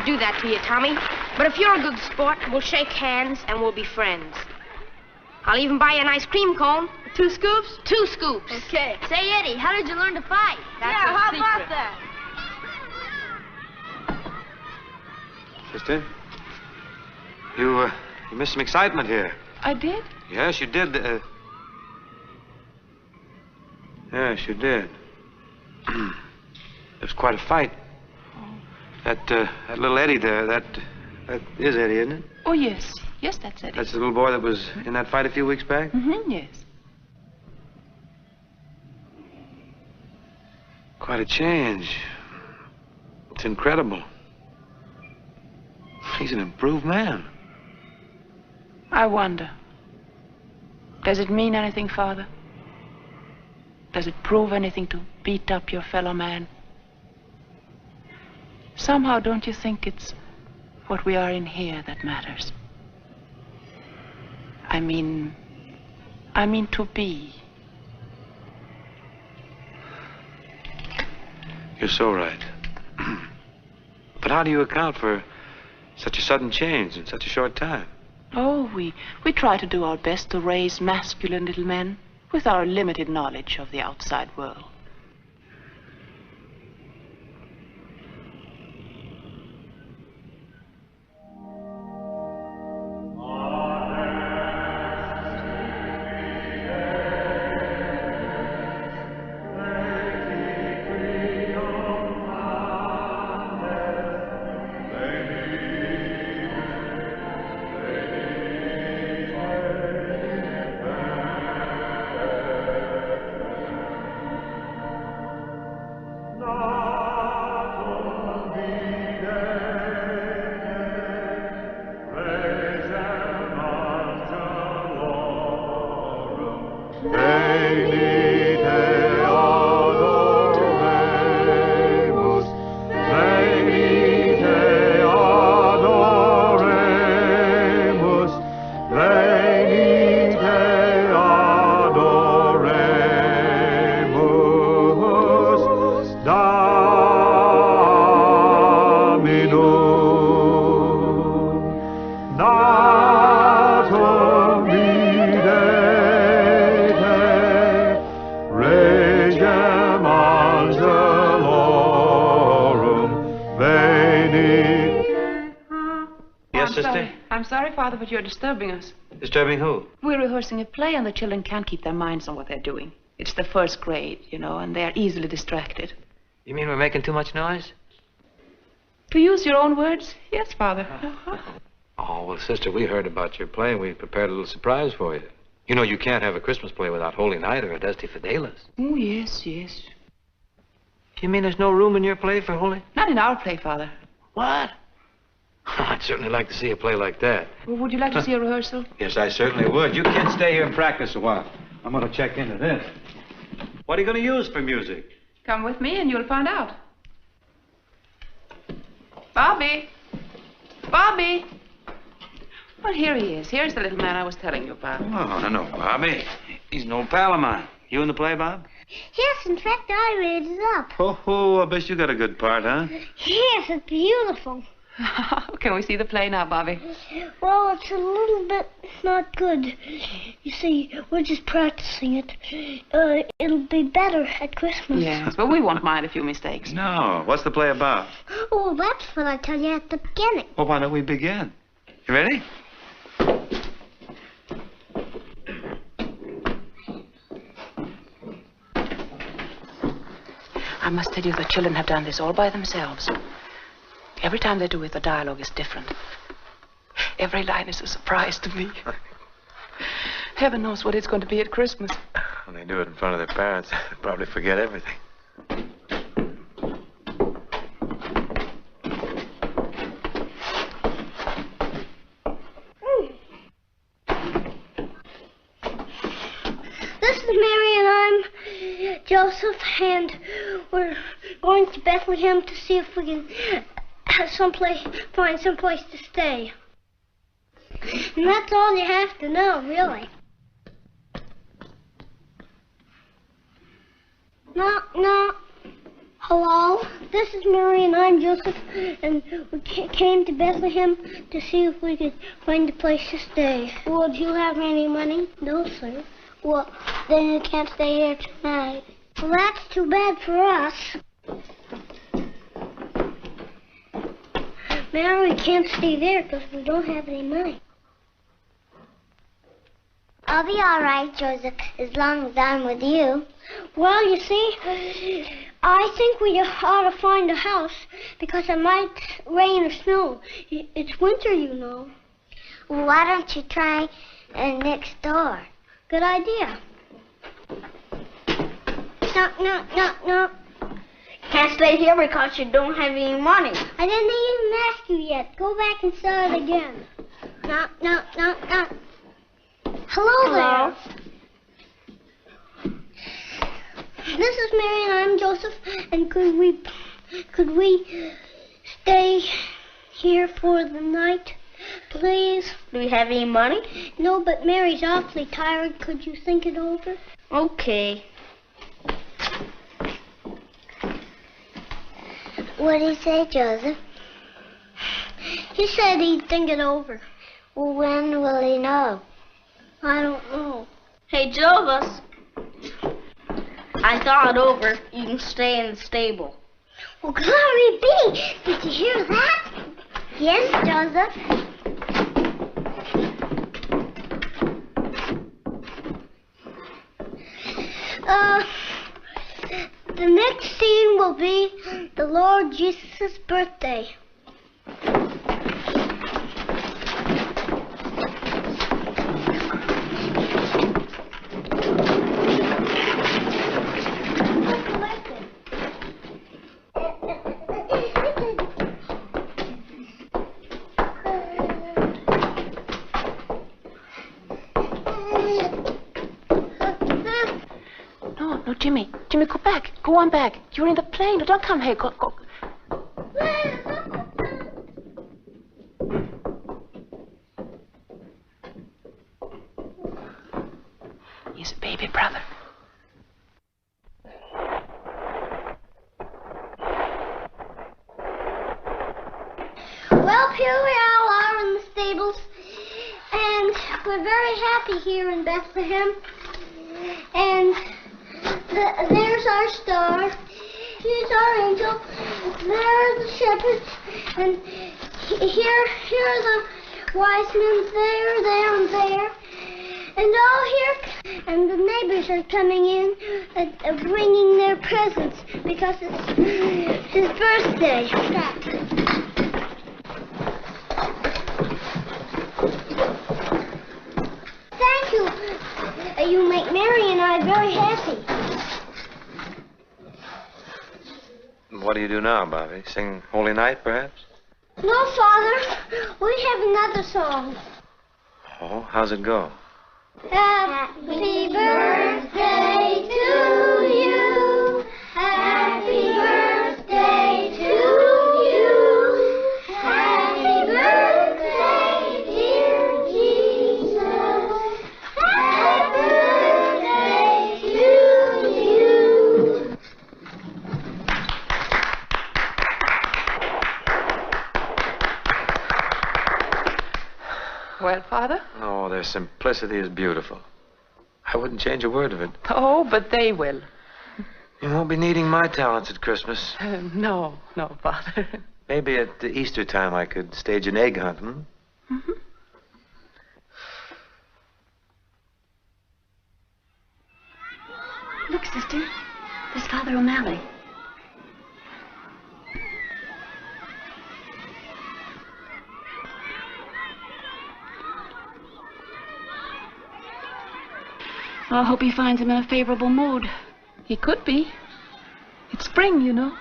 do that to you, Tommy. But if you're a good sport, we'll shake hands and we'll be friends. I'll even buy you an ice cream cone. 2 scoops? 2 scoops. Okay. Say, Eddie, how did you learn to fight? That's how about that? Sister, you missed some excitement here. I did? Yes, you did. Yes, you did. It was quite a fight. That little Eddie there, that is Eddie, isn't it? Oh, yes. Yes, that's Eddie. That's the little boy that was in that fight a few weeks back? Mm-hmm, yes. Quite a change. It's incredible. He's an improved man. I wonder. Does it mean anything, Father? Does it prove anything to beat up your fellow man? Somehow, don't you think it's what we are in here that matters? I mean to be. You're so right. But how do you account for such a sudden change in such a short time? Oh, we try to do our best to raise masculine little men with our limited knowledge of the outside world. Father, but you're disturbing us. Disturbing who? We're rehearsing a play and the children can't keep their minds on what they're doing. It's the first grade, you know, and they're easily distracted. You mean we're making too much noise? To use your own words, yes, Father. Oh, well, sister, we heard about your play and we prepared a little surprise for you. You know, you can't have a Christmas play without Holy Night or a Dusty Fidelis. Oh, yes, yes. You mean there's no room in your play for Holy? Not in our play, Father. What? I'd certainly like to see a play like that. Well, would you like to see a rehearsal? Yes, I certainly would. You kids stay here and practice a while. I'm going to check into this. What are you going to use for music? Come with me and you'll find out. Bobby! Bobby! Well, here he is. Here's the little man I was telling you about. Oh, no, Bobby. He's an old pal of mine. You in the play, Bob? Yes, in fact, I made it up. Oh, I bet you got a good part, huh? Yes, it's beautiful. Can we see the play now, Bobby? Well, it's a little bit not good. You see, we're just practicing it. It'll be better at Christmas. Yes, but we won't mind a few mistakes. No. What's the play about? Oh, that's what I tell you at the beginning. Well, why don't we begin? You ready? I must tell you, the children have done this all by themselves. Every time they do it, the dialogue is different. Every line is a surprise to me. Heaven knows what it's going to be at Christmas. When they do it in front of their parents, they'll probably forget everything. This is Mary and I'm Joseph, and we're going to Bethlehem to see if we can find someplace to stay. And that's all you have to know, really. Knock, knock. Hello, this is Mary and I'm Joseph, and we came to Bethlehem to see if we could find a place to stay. Well, do you have any money? No, sir. Well, then you can't stay here tonight. Well, that's too bad for us. Mary, we can't stay there because we don't have any money. I'll be all right, Joseph, as long as I'm with you. Well, you see, I think we ought to find a house because it might rain or snow. It's winter, you know. Well, why don't you try next door? Good idea. Knock, knock, knock, knock. Can't stay here because you don't have any money. I didn't even ask you yet. Go back and start again. Knock, knock, knock, knock. Hello there. This is Mary and I'm Joseph. And could we stay here for the night, please? Do we have any money? No, but Mary's awfully tired. Could you think it over? Okay. What did he say, Joseph? He said he'd think it over. Well, when will he know? I don't know. Hey, Joseph. I thought it over. You can stay in the stable. Well, glory be! Did you hear that? Yes, Joseph. The next scene will be the Lord Jesus' birthday. No, Jimmy. Jimmy, go back. Go on back. You're in the plane. No, don't come here. Go. He's a baby brother. Well, here we all are in the stables, and we're very happy here in Bethlehem. And there's our star. Here's our angel. There are the shepherds. And here are the wise men there, and there. And all here, and the neighbors are coming in, bringing their presents because it's his birthday. Thank you. You make Mary and I very happy. What do you do now, Bobby? Sing Holy Night, perhaps? No, Father. We have another song. Oh, how's it go? Happy birthday to you. Happy birthday to you. Happy birthday, dear Jesus. Happy birthday to you. Well, Father? Oh, their simplicity is beautiful. I wouldn't change a word of it. Oh, but they will. You won't be needing my talents at Christmas. No, Father. Maybe at the Easter time I could stage an egg hunt, hmm? Mm-hmm. Look, sister. There's Father O'Malley. I hope he finds him in a favorable mood. He could be. It's spring, you know.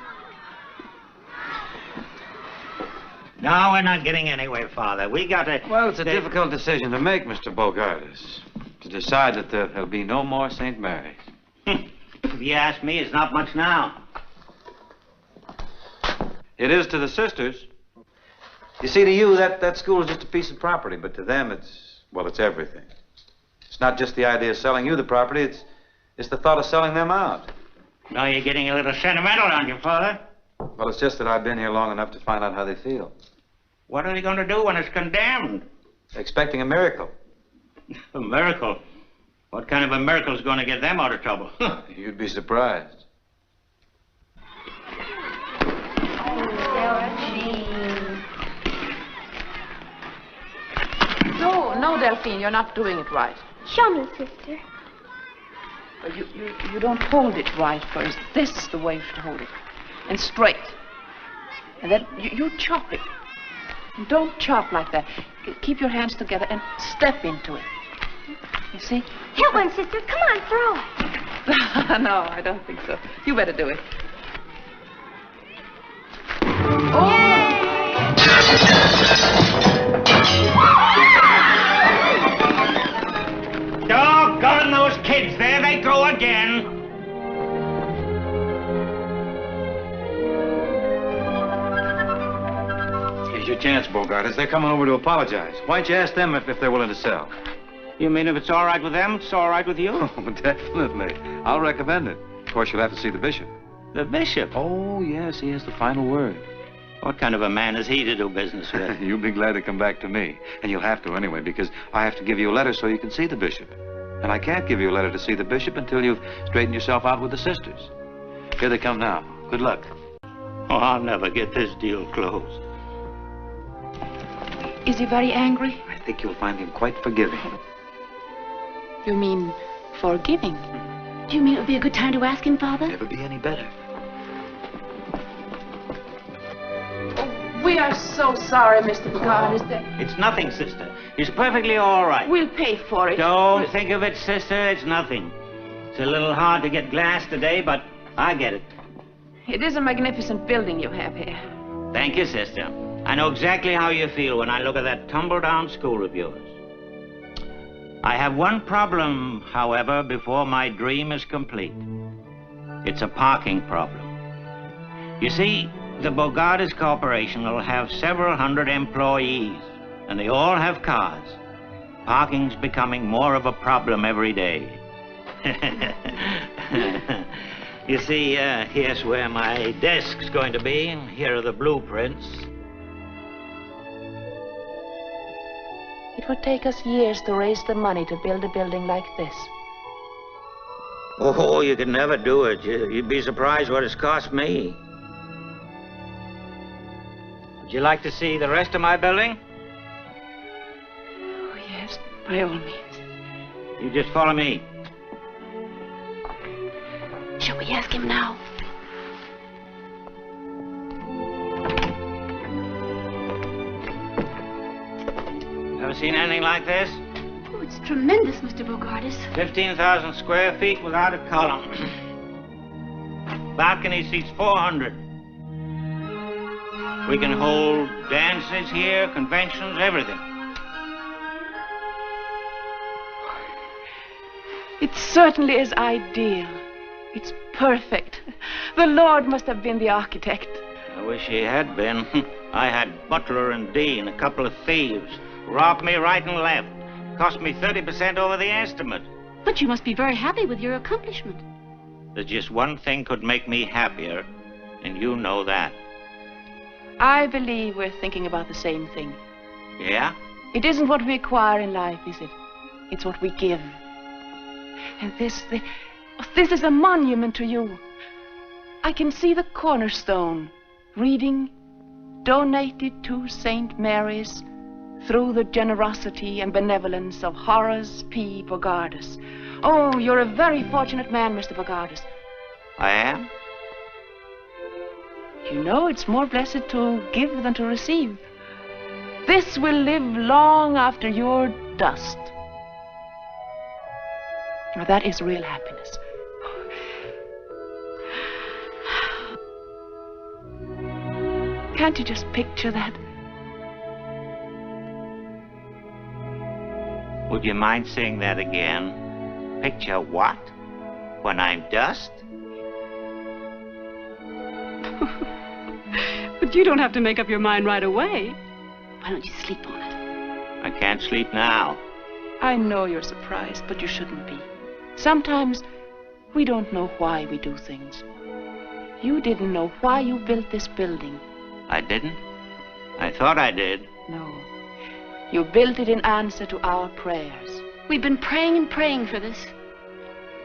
No, we're not getting anywhere, Father. We got to... Well, it's a difficult decision to make, Mr. Bogardus. To decide that there'll be no more St. Mary's. If you ask me, it's not much now. It is to the sisters. You see, to you, that school is just a piece of property, but to them, it's everything. It's not just the idea of selling you the property, it's the thought of selling them out. Now you're getting a little sentimental, aren't you, Father? Well, it's just that I've been here long enough to find out how they feel. What are they going to do when it's condemned? Expecting a miracle. A miracle? What kind of a miracle is going to get them out of trouble? You'd be surprised. No, Delphine, you're not doing it right. Show me, sister. You don't hold it right first. This is the way to hold it. And straight. And then you chop it. And don't chop like that. Keep your hands together and step into it. You see? Hit one, sister. Come on, throw it. No, I don't think so. You better do it. Doggone those kids. There they go again. Here's your chance, Bogardus. They're coming over to apologize. Why don't you ask them if they're willing to sell? You mean if it's all right with them, it's all right with you? Oh, definitely. I'll recommend it. Of course, you'll have to see the bishop. The bishop? Oh, yes, he has the final word. What kind of a man is he to do business with? You'll be glad to come back to me. And you'll have to anyway, because I have to give you a letter so you can see the bishop. And I can't give you a letter to see the bishop until you've straightened yourself out with the sisters. Here they come now. Good luck. Oh, I'll never get this deal closed. Is he very angry? I think you'll find him quite forgiving. You mean forgiving? Do you mean it would be a good time to ask him, Father? Never be any better. We are so sorry, Mr. Bogardus. It's nothing, sister. He's perfectly all right. We'll pay for it. Don't think of it, sister. It's nothing. It's a little hard to get glass today, but I get it. It is a magnificent building you have here. Thank you, sister. I know exactly how you feel when I look at that tumble-down school of yours. I have one problem, however, before my dream is complete. It's a parking problem. You see, the Bogardus Corporation will have several hundred employees, and they all have cars. Parking's becoming more of a problem every day. You see, here's where my desk's going to be, and here are the blueprints. It would take us years to raise the money to build a building like this. Oh, you could never do it. You'd be surprised what it's cost me. Would you like to see the rest of my building? Oh, yes, by all means. You just follow me. Shall we ask him now? Ever seen anything like this? Oh, it's tremendous, Mr. Bogardus. 15,000 square feet without a column. Balcony seats 400. We can hold dances here, conventions, everything. It certainly is ideal. It's perfect. The Lord must have been the architect. I wish he had been. I had Butler and Dean, a couple of thieves. Robbed me right and left. Cost me 30% over the estimate. But you must be very happy with your accomplishment. There's just one thing could make me happier, and you know that. I believe we're thinking about the same thing. Yeah? It isn't what we acquire in life, is it? It's what we give. And this is a monument to you. I can see the cornerstone reading, donated to St. Mary's through the generosity and benevolence of Horace P. Bogardus. Oh, you're a very fortunate man, Mr. Bogardus. I am? You know, it's more blessed to give than to receive. This will live long after you're dust. Now, that is real happiness. Can't you just picture that? Would you mind saying that again? Picture what? When I'm dust? But you don't have to make up your mind right away. Why don't you sleep on it? I can't sleep now. I know you're surprised, but you shouldn't be. Sometimes We don't know why we do things. You didn't know why you built this building. I didn't? I thought I did. No. You built it in answer to our prayers. We've been praying and praying for this.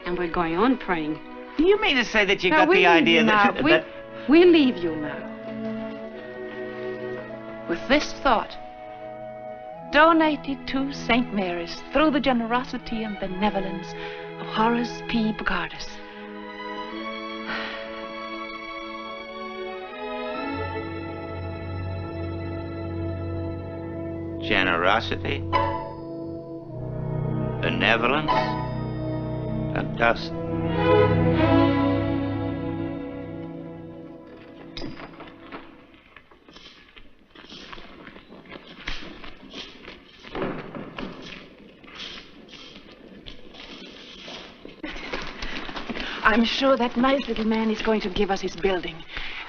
And we're going on praying. Do you mean to say that you Now, got the idea now. that... We'll leave you now. With this thought, donated to St. Mary's through the generosity and benevolence of Horace P. Bogardus. Generosity, benevolence, and dust. I'm sure that nice little man is going to give us his building.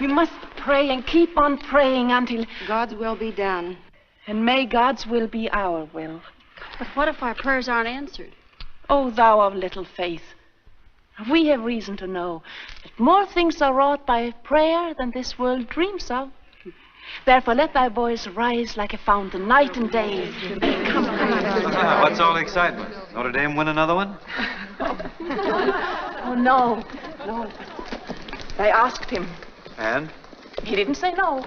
We must pray and keep on praying until God's will be done. And may God's will be our will. But what if our prayers aren't answered? O thou of little faith, we have reason to know that more things are wrought by prayer than this world dreams of. Therefore let thy voice rise like a fountain night and day. Come on. What's all the excitement? Notre Dame win another one? Oh, no. No. I asked him. And? He didn't say no.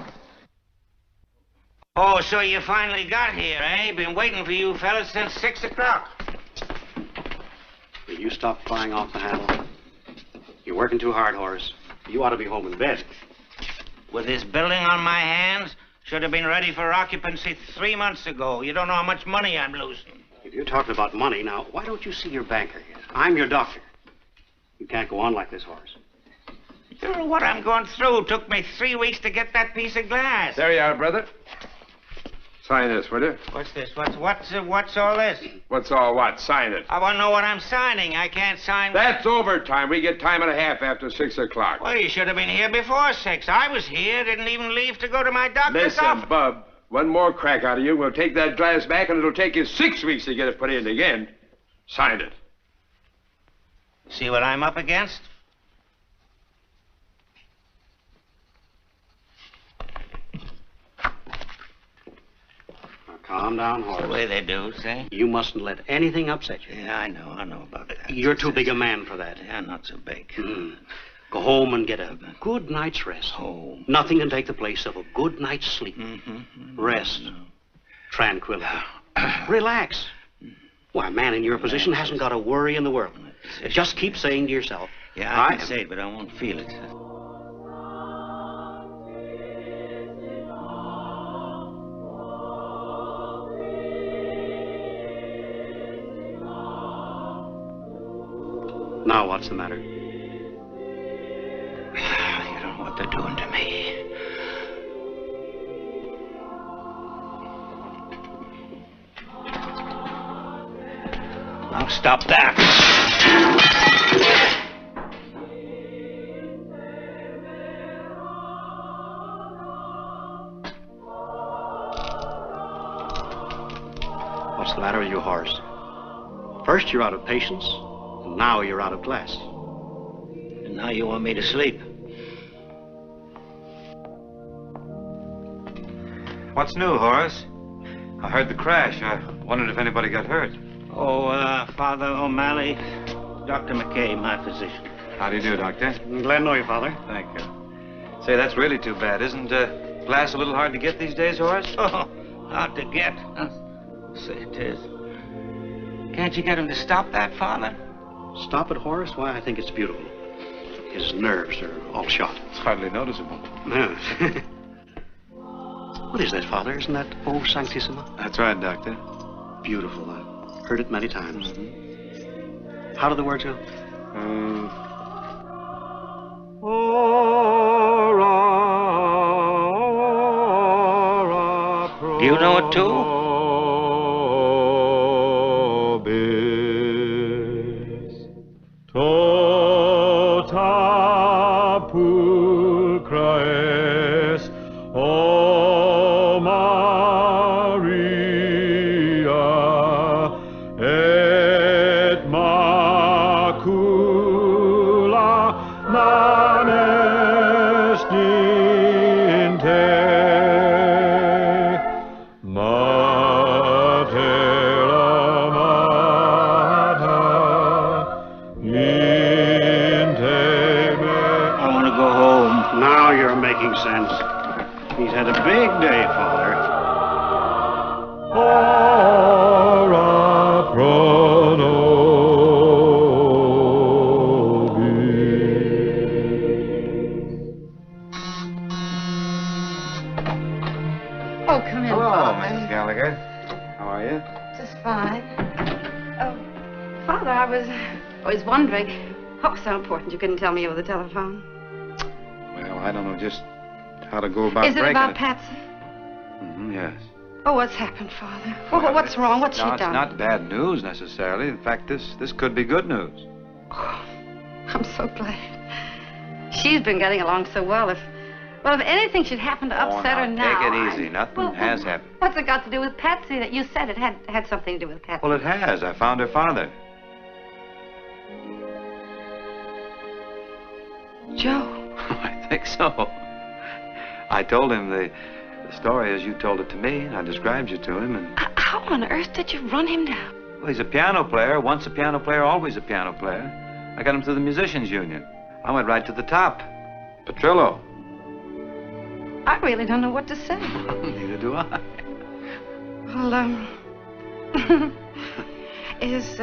Oh, so you finally got here, eh? Been waiting for you fellas since 6 o'clock. Will you stop flying off the handle? You're working too hard, Horace. You ought to be home in bed. With this building on my hands, should have been ready for occupancy 3 months ago. You don't know how much money I'm losing. If you're talking about money, now, why don't you see your banker here? I'm your doctor. You can't go on like this, Horace. You know what I'm going through. Took me 3 weeks to get that piece of glass. There you are, brother. Sign this, will you? What's this? What's all this? What's all what? Sign it. I want to know what I'm signing. I can't sign... That's overtime. We get time and a half after 6 o'clock. Well, you should have been here before 6. I was here. Didn't even leave to go to my doctor's Listen, office. Bub, one more crack out of you. We'll take that glass back, and it'll take you 6 weeks to get it put in again. Sign it. See what I'm up against? Calm down, Horace. The way they do, see? You mustn't let anything upset you. Yeah, I know about that. You're too big a man for that. Yeah, not so big. Go home and get a good night's rest. Home. Nothing can take the place of a good night's sleep. Rest. Tranquility. Relax. Why, a man in your position hasn't got a worry in the world. Just keep saying to yourself... Yeah, I can say it, but I won't feel it. Now what's the matter? You don't know what they're doing to me. Now stop that. What's the matter with you, Horace? First you're out of patience, and now you're out of class. And now you want me to sleep. What's new, Horace? I heard the crash. I wondered if anybody got hurt. Oh, Father O'Malley, Dr. McKay, my physician. How do you do, Doctor? Glad to know you, Father. Thank you. Say, that's really too bad. Isn't glass a little hard to get these days, Horace? Oh, hard to get. Say it is. Can't you get him to stop that, Father? Stop it, Horace? Why, I think it's beautiful. His nerves are all shot. It's hardly noticeable. No. What is that, Father? Isn't that O Sanctissima? That's right, Doctor. Beautiful. I've heard it many times. How do the words go? You know it too? Tota pulcra es, O Maria, et macula fine. Oh, Father, I was wondering. Oh, so important you couldn't tell me over the telephone. Well, I don't know just how to go about Is it breaking about it. Patsy? Yes. Oh, what's happened, Father? Well, what's wrong? What's she No, it's done? not bad news necessarily. In fact, this could be good news. I'm so glad. She's been getting along so well. If anything should happen to upset her now. Take it easy. Nothing has happened. What's it got to do with Patsy? That you said it had something to do with Patsy. Well, it has. I found her father. Joe. I think so. I told him the story as you told it to me, and I described you to him, and... How on earth did you run him down? Well, he's a piano player. Once a piano player, always a piano player. I got him through the musicians' union. I went right to the top. Petrillo. I really don't know what to say. Neither do I. Well, is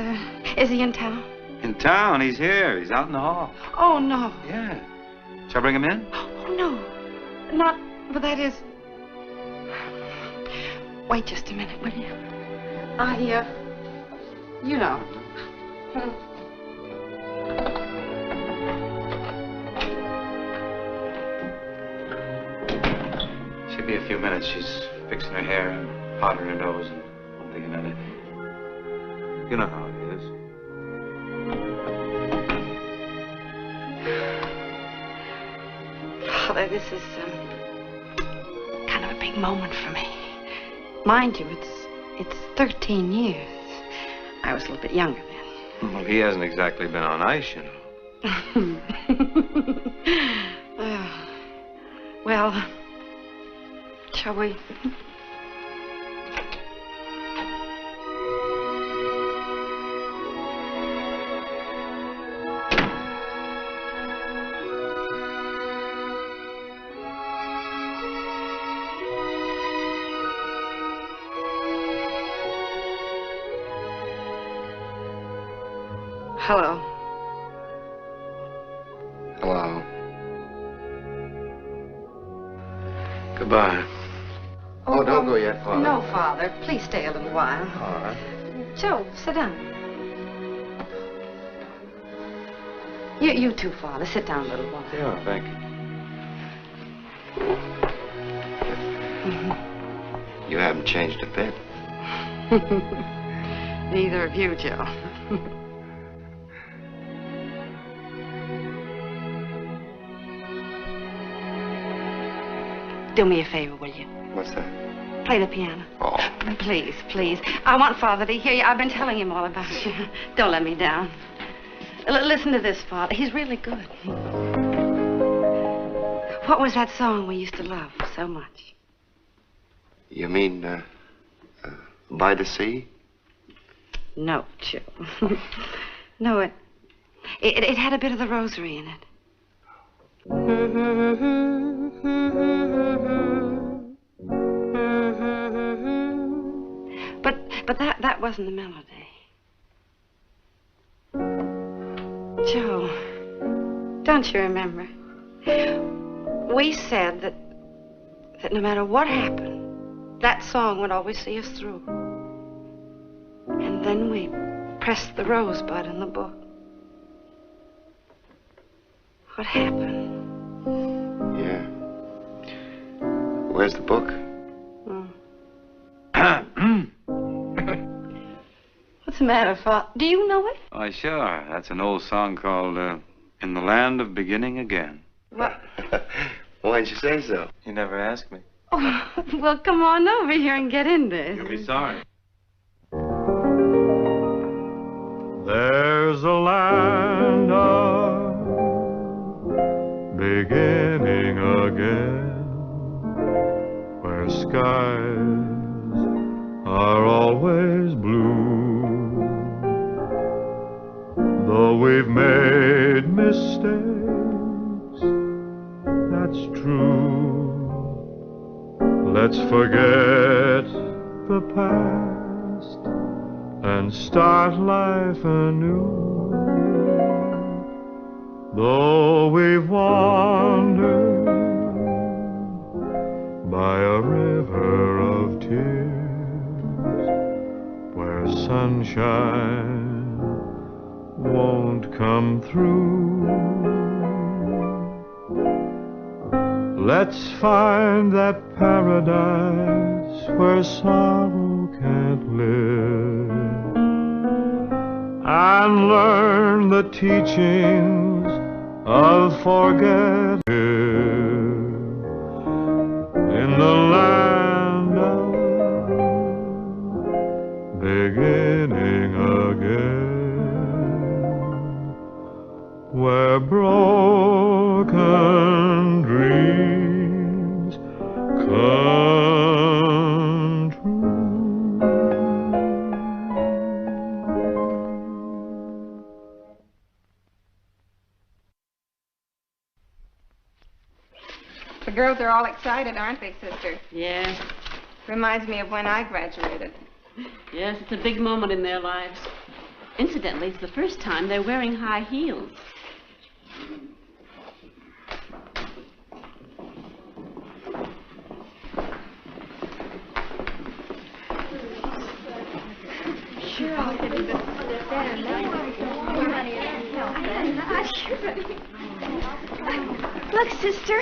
he in town? In town, he's here. He's out in the hall. Oh, no. Yeah. Shall I bring him in? Oh, no. Not, but that is... Wait just a minute, will you? You know. She'll be a few minutes. She's fixing her hair and powdering her nose and one thing and another. You know how it is. Father, this is kind of a big moment for me. Mind you, it's 13 years. I was a little bit younger then. Well, he hasn't exactly been on ice, you know. Well, shall we? Hello. Hello. Goodbye. Oh, don't go yet, Father. No, Father. Please stay a little while. All right. Joe, sit down. You too, Father. Sit down a little while. Yeah, thank you. You haven't changed a bit. Neither of you, Joe. Do me a favor, will you? What's that? Play the piano. Oh. Please, please. I want Father to hear you. I've been telling him all about you. Don't let me down. Listen to this, Father. He's really good. What was that song we used to love so much? You mean, By the Sea? No, Joe. No, it had a bit of the rosary in it. But that wasn't the melody. Joe, don't you remember? We said that no matter what happened, that song would always see us through. And then we pressed the rosebud in the book. What happened? Yeah. Where's the book? What's the matter, Father? Do you know it? Why, sure. That's an old song called, In the Land of Beginning Again. What? Why'd you say so? You never asked me. Oh, well, come on over here and get in there. You'll be sorry. There's a land of beginning again, where skies are always blue. Though we've made mistakes, that's true. Let's forget the past and start life anew. Though we've wandered by a river of tears, where sunshine won't come through. Let's find that paradise where sorrow can't live, and learn the teachings of forgetting in the land of beginning again, where broken dreams come true. The girls are all excited, aren't they, sister? Yes. Reminds me of when I graduated. Yes, it's a big moment in their lives. Incidentally, it's the first time they're wearing high heels. Sure, I'll give you this. Look, sister.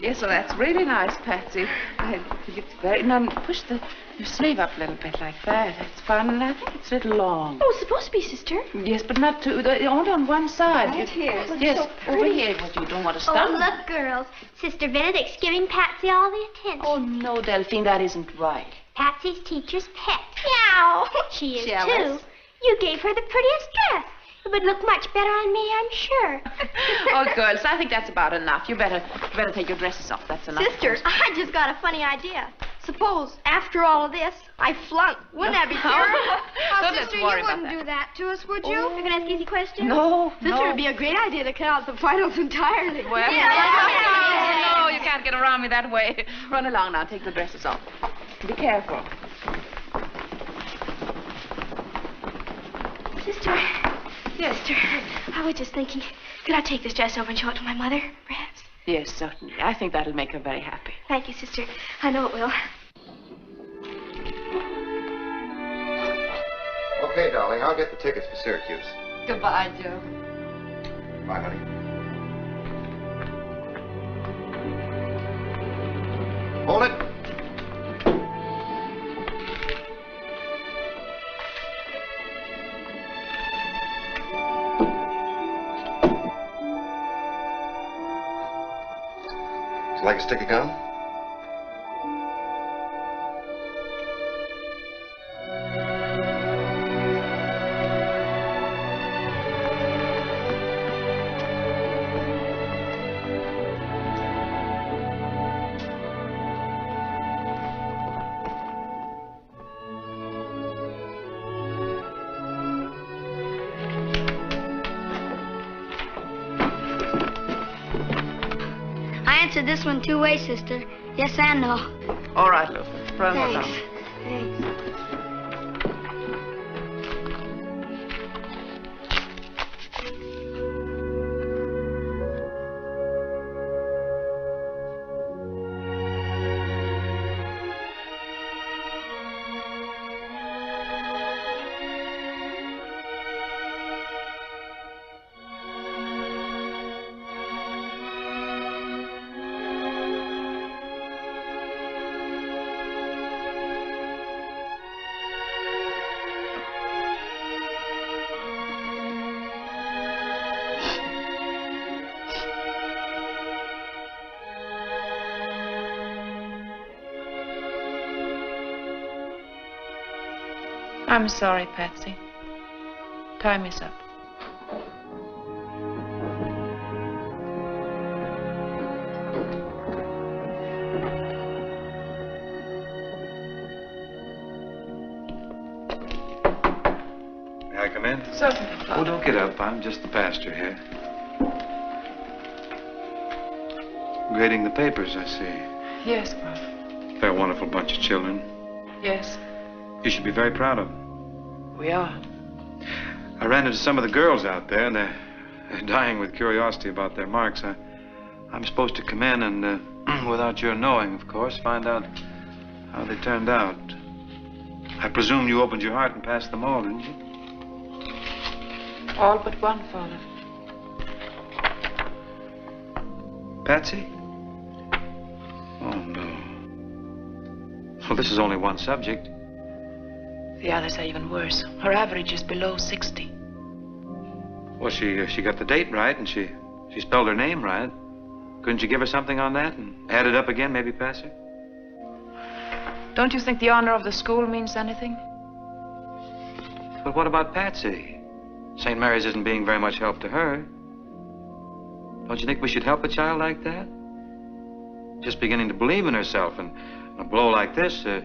Yes, well, that's really nice, Patsy. I think it's very... Now, push your sleeve up a little bit like that. That's fine, and I think it's a little long. Oh, it's supposed to be, sister. Yes, but not too... Only on one side. Right here. Yes, So over here. Well, you don't want to Oh, stop. look, girls. Sister Benedict's giving Patsy all the attention. Oh, no, Delphine, that isn't right. Patsy's teacher's pet. Meow. She is, Jealous. too. You gave her the prettiest dress. It would look much better on me, I'm sure. Oh, girls, I think that's about enough. You better take your dresses off. That's enough. Sister, I just got a funny idea. Suppose, after all of this, I flunk. Wouldn't that be terrible? Don't let's worry you about wouldn't that. do that to us, would you? You're going to ask easy questions? No, Sister, no. it'd be a great idea to cut out the finals entirely. Well, no, you can't get around me that way. Run along now. Take the dresses off. Be careful. Sister. Yes. Sister, I was just thinking, could I take this dress over and show it to my mother, perhaps? Yes, certainly. I think that'll make her very happy. Thank you, sister. I know it will. Okay, darling, I'll get the tickets for Syracuse. Goodbye, Joe. Bye, honey. Hold it. Would you like a stick of gum? I answered this one 2 ways, sister. Yes and no. All right, Luther. Run along. Thanks. Thanks. I'm sorry, Patsy. Time is up. May I come in? Certainly, Oh, Father. don't get up. I'm just the pastor here. Grading the papers, I see. Yes, Father. They're a wonderful bunch of children. Yes, You should be very proud of them. we are. I ran into some of the girls out there, and they're dying with curiosity about their marks. I'm supposed to come in and, without your knowing, of course, find out how they turned out. I presume you opened your heart and passed them all, didn't you? All but one, Father. Patsy? Oh, no. Well, this is only one subject. The others are even worse. Her average is below 60. Well, she got the date right, and she spelled her name right. Couldn't you give her something on that and add it up again, maybe pass her? Don't you think the honor of the school means anything? But what about Patsy? St. Mary's isn't being very much help to her. Don't you think we should help a child like that? Just beginning to believe in herself, and a blow like this, a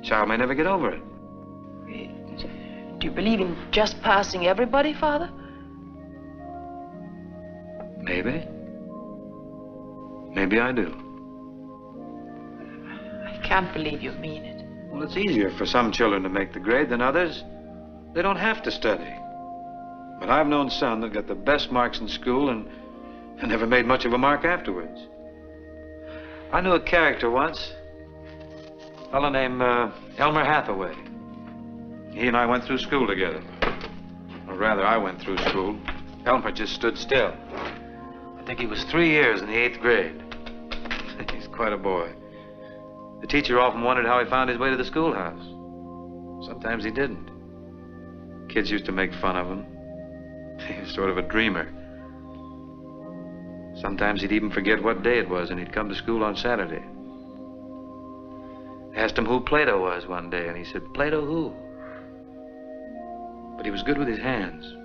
child may never get over it. Do you believe in just passing everybody, Father? Maybe. Maybe I do. I can't believe you mean it. Well, it's easier for some children to make the grade than others. They don't have to study. But I've known some that got the best marks in school and never made much of a mark afterwards. I knew a character once, a fellow named Elmer Hathaway. He and I went through school together. Or rather, I went through school. Elmer just stood still. I think he was 3 years in the 8th grade. He's quite a boy. The teacher often wondered how he found his way to the schoolhouse. Sometimes he didn't. Kids used to make fun of him. He was sort of a dreamer. Sometimes he'd even forget what day it was, and he'd come to school on Saturday. I asked him who Plato was one day, and he said, "Plato who?" But he was good with his hands.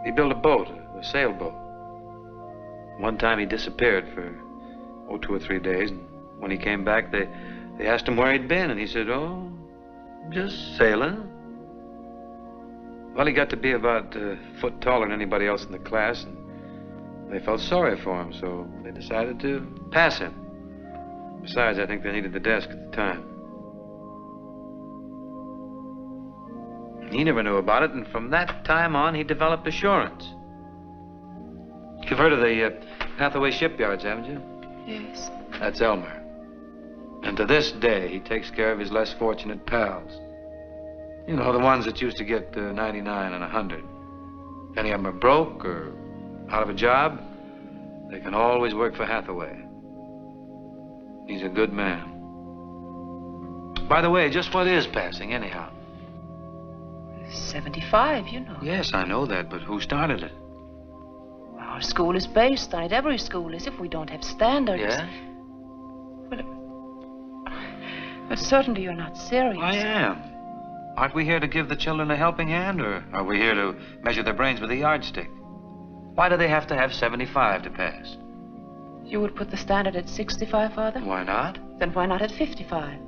He built a boat, a sailboat. One time he disappeared for, 2 or 3 days, and when he came back, they asked him where he'd been, and he said, "Oh, just sailing." Well, he got to be about a foot taller than anybody else in the class, and they felt sorry for him, so they decided to pass him. Besides, I think they needed the desk at the time. He never knew about it, and from that time on, he developed assurance. You've heard of the Hathaway shipyards, haven't you? Yes. That's Elmer. And to this day, he takes care of his less fortunate pals. You know, the ones that used to get 99 and 100. If any of them are broke or out of a job, they can always work for Hathaway. He's a good man. By the way, just what is passing, anyhow? 75, you know. Yes, I know that, but who started it? Our school is based on it. Every school is. If we don't have standards. Yeah? But certainly you're not serious. I am. Aren't we here to give the children a helping hand, or are we here to measure their brains with a yardstick? Why do they have to have 75 to pass? You would put the standard at 65, Father? Why not? Then why not at 55?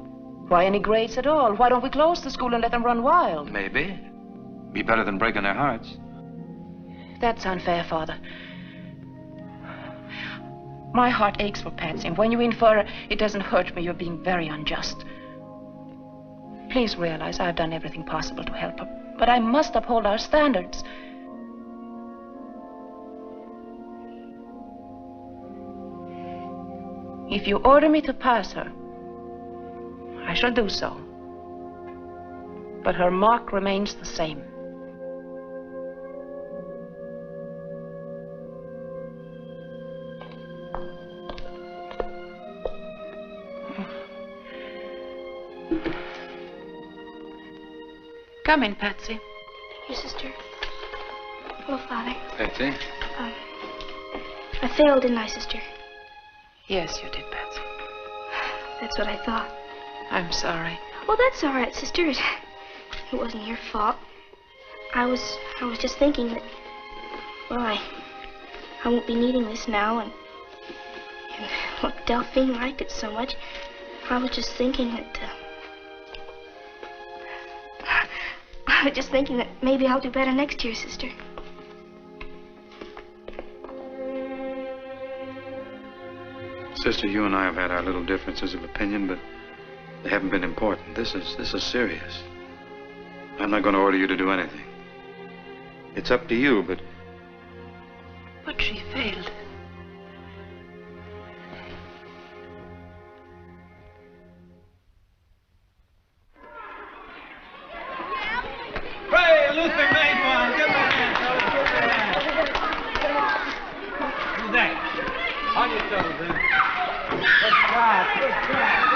Why any grades at all? Why don't we close the school and let them run wild? Maybe. Be better than breaking their hearts. That's unfair, Father. My heart aches for Patsy, and when you infer it doesn't hurt me, you're being very unjust. Please realize I've done everything possible to help her, but I must uphold our standards. If you order me to pass her, I shall do so. But her mark remains the same. Come in, Patsy. Thank you, Sister. Hello, Father. Patsy? I failed, didn't I, Sister? Yes, you did, Patsy. That's what I thought. I'm sorry. Well, that's all right, Sister. It wasn't your fault. I was just thinking that, well, I won't be needing this now, and look, Delphine liked it so much. I was just thinking that maybe I'll do better next year, Sister. Sister, you and I have had our little differences of opinion, but they haven't been important. This is serious. I'm not going to order you to do anything. It's up to you, but... But she failed. Luther made one. Give him a hand, fellas. Give him a hand. Who's that? On your toes, then. Good job. Good job.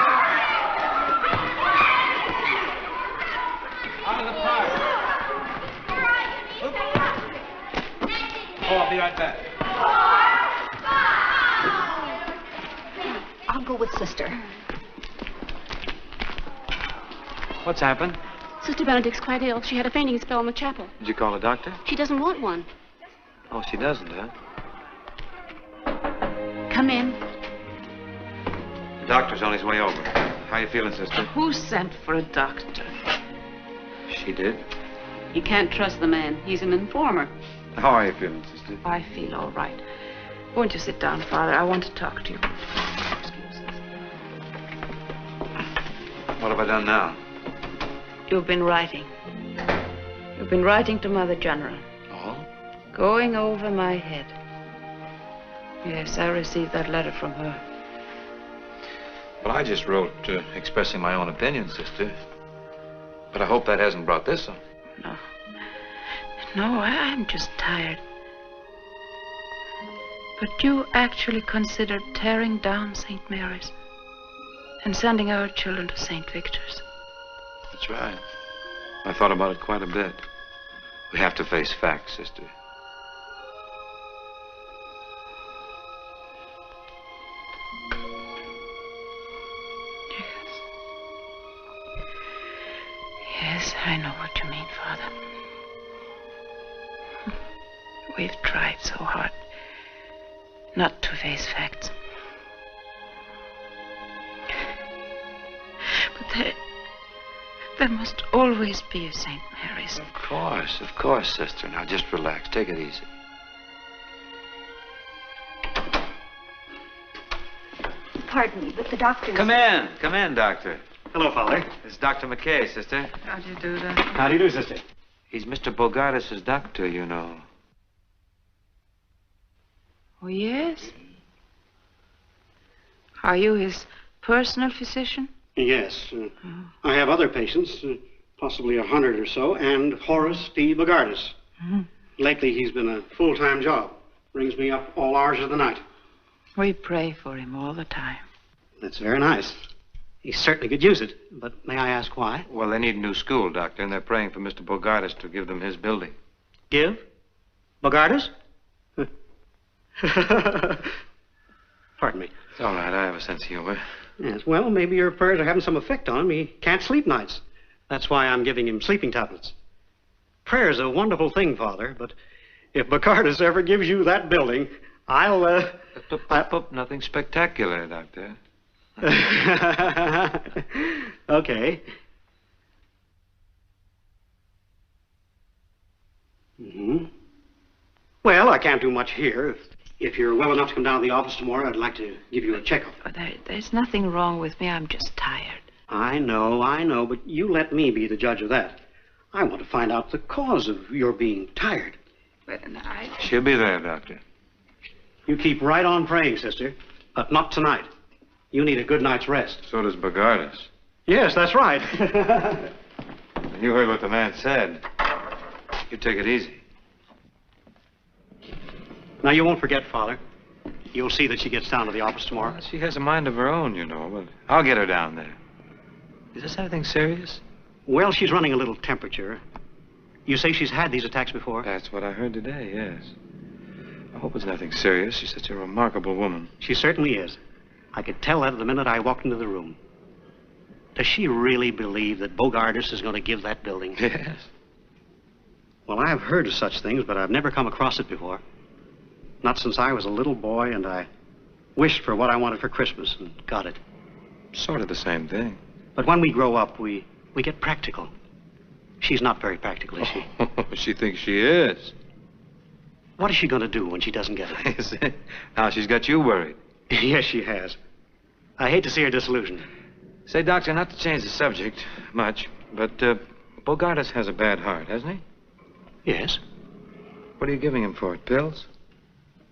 Out of the park. Oh, I'll be right back. I'll go with Sister. What's happened? Sister Benedict's quite ill. She had a fainting spell in the chapel. Did you call a doctor? She doesn't want one. Oh, she doesn't, huh? Come in. The doctor's on his way over. How you feeling, sister? Who sent for a doctor? She did. You can't trust the man. He's an informer. How are you feeling, sister? I feel all right. Won't you sit down, Father? I want to talk to you. What have I done now? You've been writing. You've been writing to Mother General. Oh? Going over my head. Yes, I received that letter from her. Well, I just wrote expressing my own opinion, sister. But I hope that hasn't brought this on. No. No, I'm just tired. But you actually considered tearing down St. Mary's and sending our children to St. Victor's. That's right. I thought about it quite a bit. We have to face facts, sister. Yes, I know what you mean, Father. We've tried so hard not to face facts. But there must always be a St. Mary's. Of course, sister. Now just relax. Take it easy. Pardon me, but the doctor's... Come in, Doctor. Hello, Father. It's Dr. McKay, sister. How do you do that? How do you do, sister? He's Mr. Bogardus' doctor, you know. Oh, yes? Are you his personal physician? Yes. I have other patients, possibly 100 or so, and Horace D. Bogardus. Lately, he's been a full-time job. Brings me up all hours of the night. We pray for him all the time. That's very nice. He certainly could use it, but may I ask why? Well, they need a new school, Doctor, and they're praying for Mr. Bogardus to give them his building. Give? Bogardus? Pardon me. It's all right. I have a sense of humor. Yes, well, maybe your prayers are having some effect on him. He can't sleep nights. That's why I'm giving him sleeping tablets. Prayer's a wonderful thing, Father, but if Bogardus ever gives you that building, I'll, Nothing spectacular, Doctor. Okay. Well, I can't do much here. If you're well enough to come down to the office tomorrow, I'd like to give you a checkup. There's nothing wrong with me. I'm just tired. I know, but you let me be the judge of that. I want to find out the cause of your being tired. She'll be there, Doctor. You keep right on praying, sister, but not tonight. You need a good night's rest. So does Bogardus. Yes, that's right. You heard what the man said. You take it easy. Now, you won't forget, Father. You'll see that she gets down to the office tomorrow. Well, she has a mind of her own, you know, but I'll get her down there. Is this anything serious? Well, she's running a little temperature. You say she's had these attacks before? That's what I heard today, yes. I hope it's nothing serious. She's such a remarkable woman. She certainly is. I could tell that the minute I walked into the room. Does she really believe that Bogardus is going to give that building? Yes. Well, I've heard of such things, but I've never come across it before. Not since I was a little boy, and I wished for what I wanted for Christmas and got it. Sort of the same thing. But when we grow up, we get practical. She's not very practical, is she? She thinks she is. What is she going to do when she doesn't get it? Now she's got you worried. Yes, she has. I hate to see her disillusioned. Say, Doctor, not to change the subject much, but Bogardus has a bad heart, hasn't he? Yes. What are you giving him for it? Pills?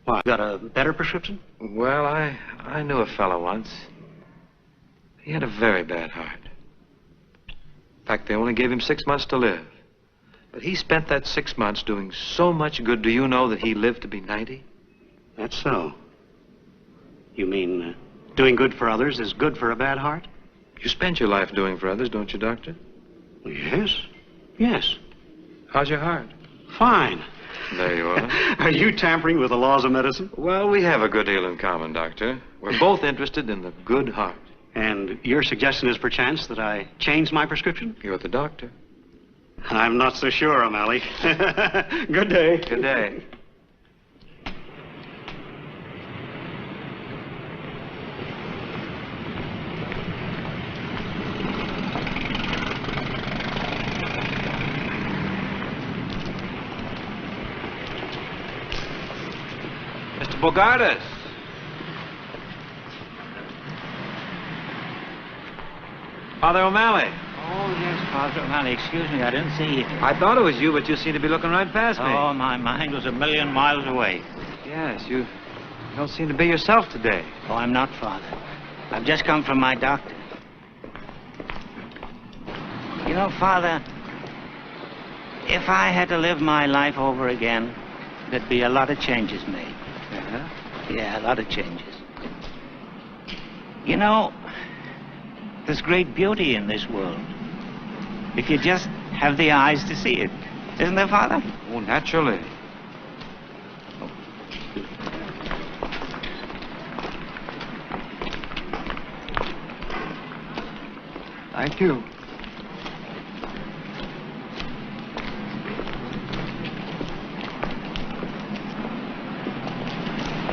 Well, got a better prescription? Well, I knew a fellow once. He had a very bad heart. In fact, they only gave him 6 months to live. But he spent that 6 months doing so much good. Do you know that he lived to be 90? That's so. You mean doing good for others is good for a bad heart? You spend your life doing for others, don't you, Doctor? Yes. Yes. How's your heart? Fine. There you are. Are you tampering with the laws of medicine? Well, we have a good deal in common, Doctor. We're both interested in the good heart. And your suggestion is perchance that I change my prescription? You're the doctor. I'm not so sure, O'Malley. Good day. Good day. Mr. Bogardus. Father O'Malley. Oh, yes, Father O'Malley. Excuse me, I didn't see you. I thought it was you, but you seem to be looking right past me. Oh, my mind was a million miles away. Yes, you don't seem to be yourself today. Oh, I'm not, Father. I've just come from my doctor. You know, Father, if I had to live my life over again, there'd be a lot of changes made. Uh-huh. Yeah, a lot of changes. You know, there's great beauty in this world. If you just have the eyes to see it. Isn't there, Father? Oh, naturally. Thank you.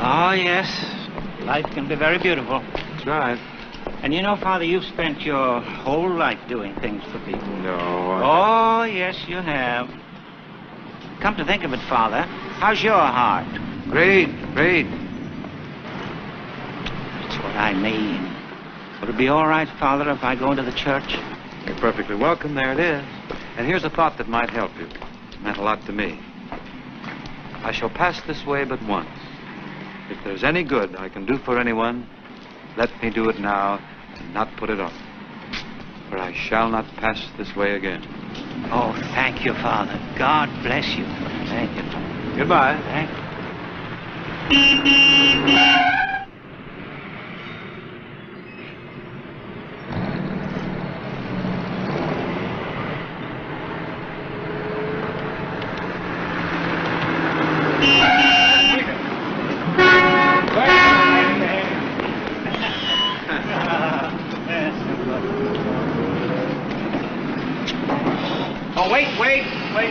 Oh, yes. Life can be very beautiful. That's right. And you know, Father, you've spent your whole life doing things for people. No. Oh, yes, you have. Come to think of it, Father, how's your heart? Great, great. That's what I mean. Would it be all right, Father, if I go into the church? You're perfectly welcome. There it is. And here's a thought that might help you. It meant a lot to me. I shall pass this way but once. If there's any good I can do for anyone, let me do it now and not put it off. For I shall not pass this way again. Oh, thank you, Father. God bless you. Thank you. Goodbye. Thank you.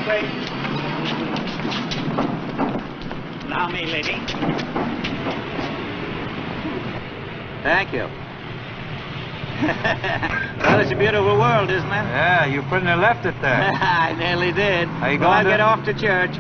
Wait. Allow me, lady. Thank you. Well, it's a beautiful world, isn't it? Yeah, you pretty near left it there. I nearly did. Are you Well, going to... get off to church.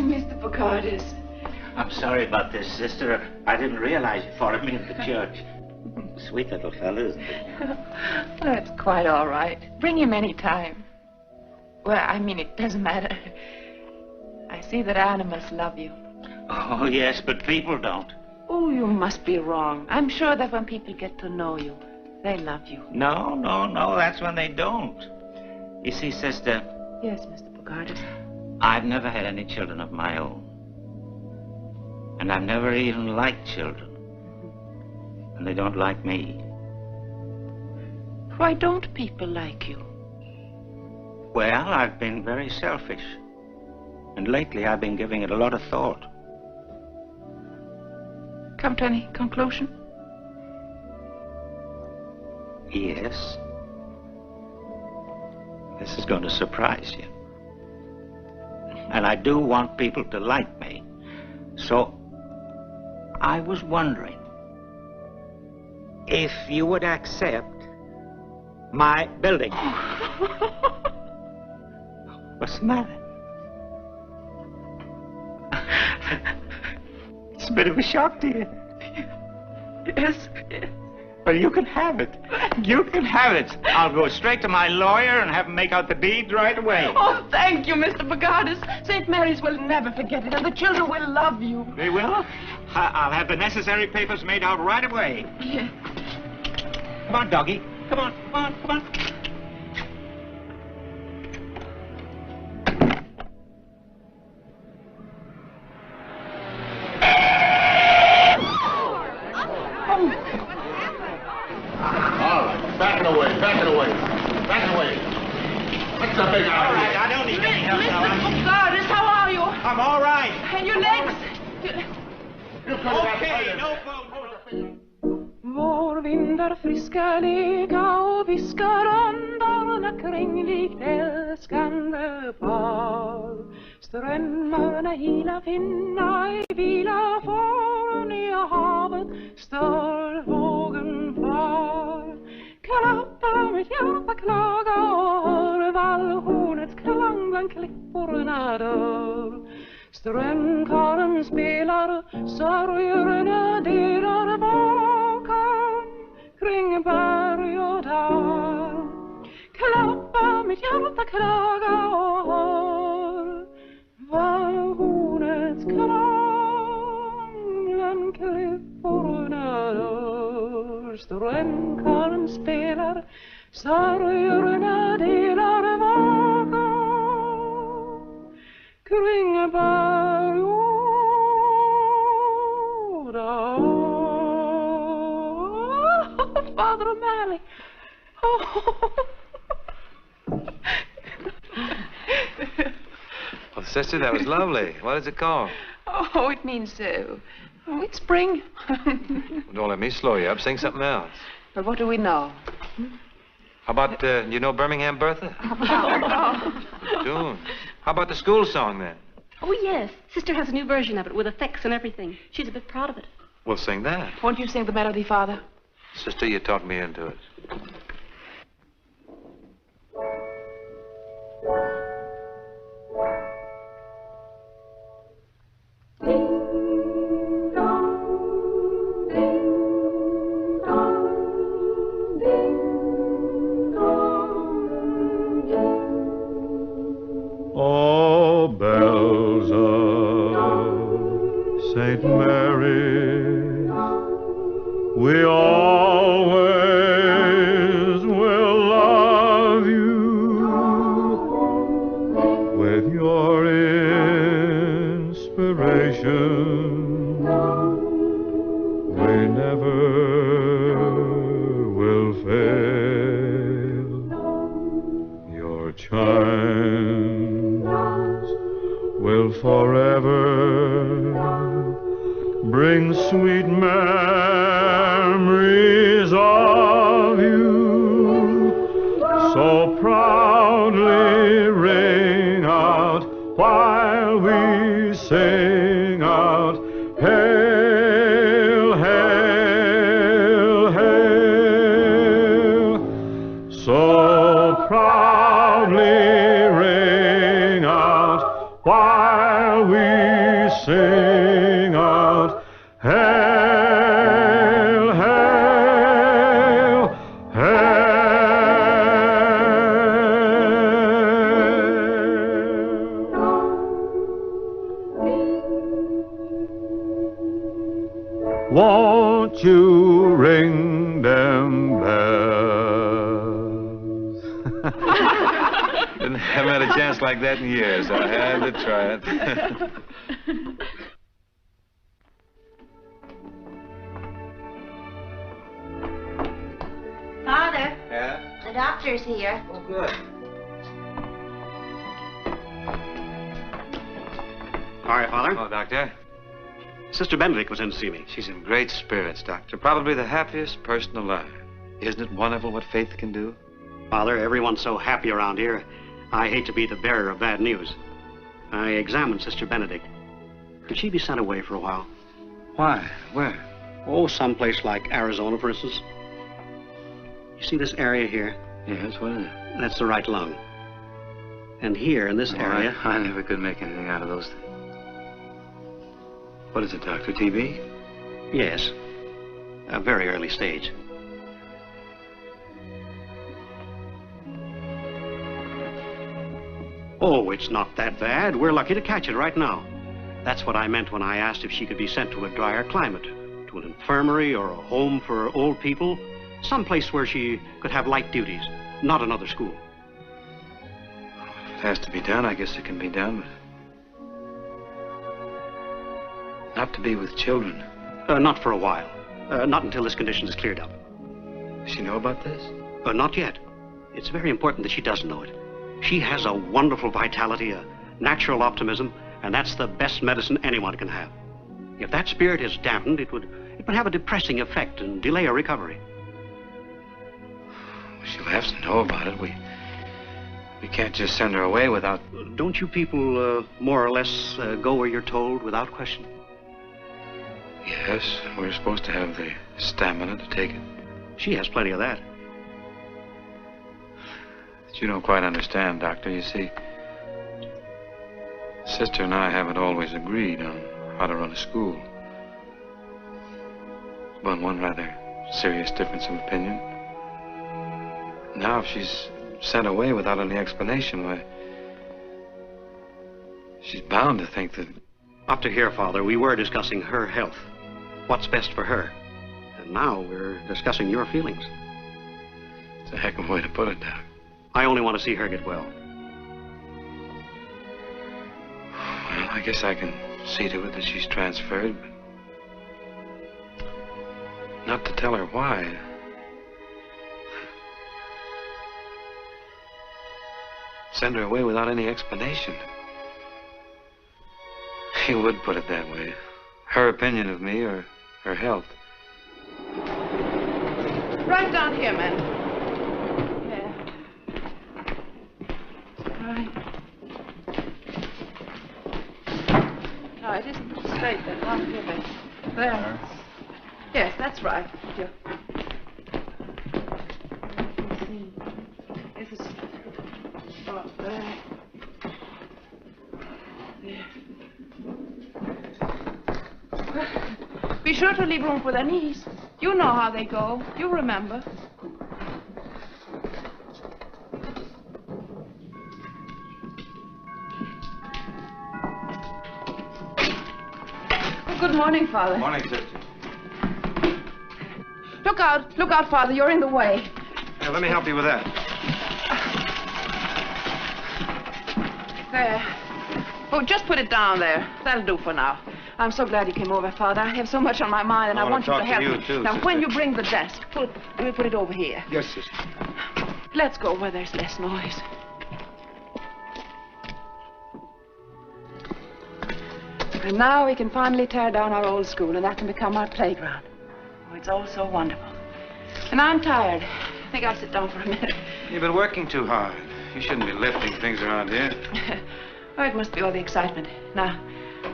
Mr. Bogardus. I'm sorry about this, sister. I didn't realize you followed me into church. Sweet little fellow, isn't he? Oh, it's quite all right. Bring him any time. Well, I mean, it doesn't matter. I see that animals love you. Oh, yes, but people don't. Oh, you must be wrong. I'm sure that when people get to know you, they love you. No, that's when they don't. You see, sister... Yes, Mr. Bogardus. I've never had any children of my own. And I've never even liked children. And they don't like me. Why don't people like you? Well, I've been very selfish. And lately I've been giving it a lot of thought. Come to any conclusion? Yes. This is going to surprise you. And I do want people to like me. So, I was wondering if you would accept my building. What's the matter? It's a bit of a shock to you. Yes. Well, you can have it. You can have it. I'll go straight to my lawyer and have him make out the deed right away. Oh, thank you, Mr. Bogardus. St. Mary's will never forget it, and the children will love you. They will? I'll have the necessary papers made out right away. Yeah. Come on, doggy. Come on, come on, come on. Back it away. What's the big idea? All right, I don't need any help now. Mr. Bogardus, how are you? I'm all right. And your legs? Okay, no problem. Vår vindar friska lega och viskar andarna kring likt älskande par. Strömmarna hila finna i vila för nya havet stör vågen far. Klappa mitt hjärta klaga och hör vallhornets klang bland klipporna dör. Strömkaren spelar, sorgerna delar bakom kring berg och dal. Klappa mitt hjärta klaga och hör vallhornets klang bland klipporna dör. Strömkaren spelar, sorgerna delar bakom kring berg och dal. Father O'Malley. Well, sister, that was lovely. What is it called? Oh, it means, it's spring. Don't let me slow you up. Sing something else. But what do we know? How about, you know Birmingham Bertha? Oh, Tune. How about the school song, then? Oh, yes. Sister has a new version of it with effects and everything. She's a bit proud of it. We'll sing that. Won't you sing the melody, Father? Sister, you talked me into it. Oh, bells of St. Mary's, we always will love you with your inspiration. We never will fail. Your chimes will forever bring sweet memories of you. So proudly ring out while we sing out, hail, hail, hail. So proudly ring out while we sing out, Hail, hail, hail. Won't you ring them bells? Haven't had a chance like that in years. I had to try it. Father, Yeah? the doctor's here. Oh, good. All right, Father. Oh, Doctor. Sister Benedict was in to see me. She's in great spirits, Doctor. Probably the happiest person alive. Isn't it wonderful what faith can do? Father, everyone's so happy around here. I hate to be the bearer of bad news. I examined Sister Benedict. Could she be sent away for a while? Why? Where? Oh, someplace like Arizona, for instance. You see this area here? Yes, what is it? That's the right lung. And here, in this area... I never could make anything out of those things. What is it, Doctor? TB? Yes. A very early stage. Oh, it's not that bad. We're lucky to catch it right now. That's what I meant when I asked if she could be sent to a drier climate, to an infirmary or a home for old people, someplace where she could have light duties, not another school. If it has to be done, I guess it can be done, but... not to be with children. Not for a while. Not until this condition is cleared up. Does she know about this? Not yet. It's very important that she does know it. She has a wonderful vitality, a natural optimism, and that's the best medicine anyone can have. If that spirit is dampened, it would have a depressing effect and delay her recovery. She'll have to know about it. We can't just send her away without... Don't you people more or less go where you're told without question? Yes, we're supposed to have the stamina to take it. She has plenty of that. But you don't quite understand, Doctor. You see, Sister and I haven't always agreed on how to run a school. There's been one rather serious difference of opinion. Now, if she's sent away without any explanation, why, she's bound to think that... Up to here, Father, we were discussing her health. What's best for her. And now we're discussing your feelings. It's a heck of a way to put it, Doc. I only want to see her get well. Well, I guess I can see to it that she's transferred, but not to tell her why. Send her away without any explanation. He would put it that way. Her opinion of me or her health. Right down here, man. Right. No, it isn't straight then. Down here, then. There. Yes, that's right. Yeah. Let's see. This is... Oh, there. There. Be sure to leave room for their knees. You know how they go. You remember. Good morning, Father. Morning, Sister. Look out, Father. You're in the way. Yeah, let me help you with that. There. Oh, just put it down there. That'll do for now. I'm so glad you came over, Father. I have so much on my mind, and I want you to help me. Too, now, Sister. when you bring the desk, let me put it over here. Yes, Sister. Let's go where there's less noise. And now we can finally tear down our old school, and that can become our playground. Oh, it's all so wonderful. And I'm tired. I think I'll sit down for a minute. You've been working too hard. You shouldn't be lifting things around here. Oh, it must be all the excitement. Now,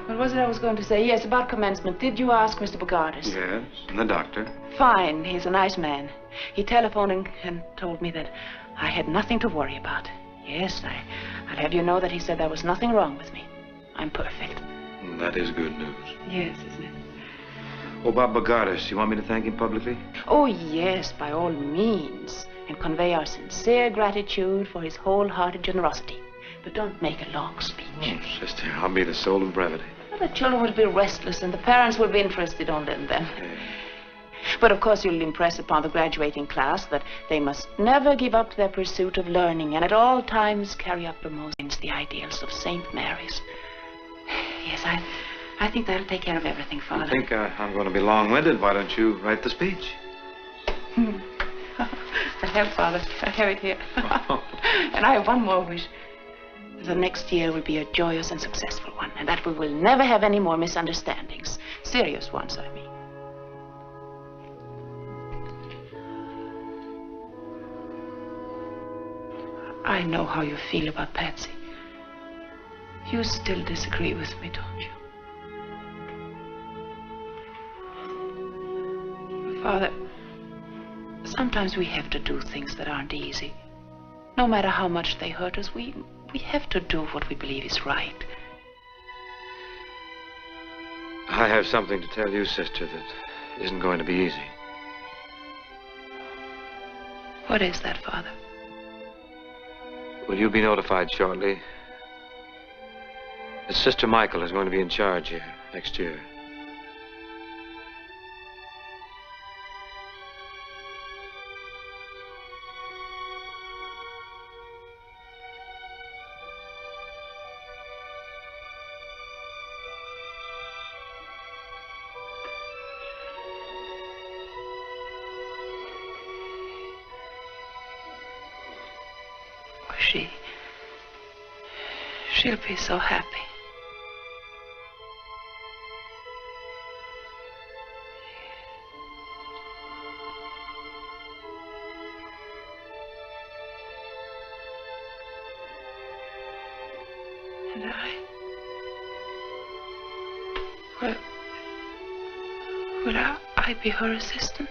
what was it I was going to say? Yes, about commencement. Did you ask Mr. Bogardus? Yes, and the doctor. Fine. He's a nice man. He telephoned and told me that I had nothing to worry about. Yes, I'd have you know that he said there was nothing wrong with me. I'm perfect. That is good news. Yes, isn't it? Oh, Bob Bogardus, you want me to thank him publicly? Oh, yes, by all means. And convey our sincere gratitude for his wholehearted generosity. But don't make a long speech. Oh, sister, I'll be the soul of brevity. The children will be restless and the parents will be interested only in them. But of course you'll impress upon the graduating class that they must never give up their pursuit of learning and at all times carry uppermost the ideals of St. Mary's. Yes, I think that'll take care of everything, Father. I think I'm going to be long-winded. Why don't you write the speech? I have, Father. I have it here. And I have one more wish. The next year will be a joyous and successful one, and that we will never have any more misunderstandings. Serious ones, I mean. I know how you feel about Patsy. You still disagree with me, don't you? Father, sometimes we have to do things that aren't easy. No matter how much they hurt us, we have to do what we believe is right. I have something to tell you, sister, that isn't going to be easy. What is that, Father? Will you be notified shortly? That Sister Michael is going to be in charge here next year. She'll be so happy. And will I be her assistant?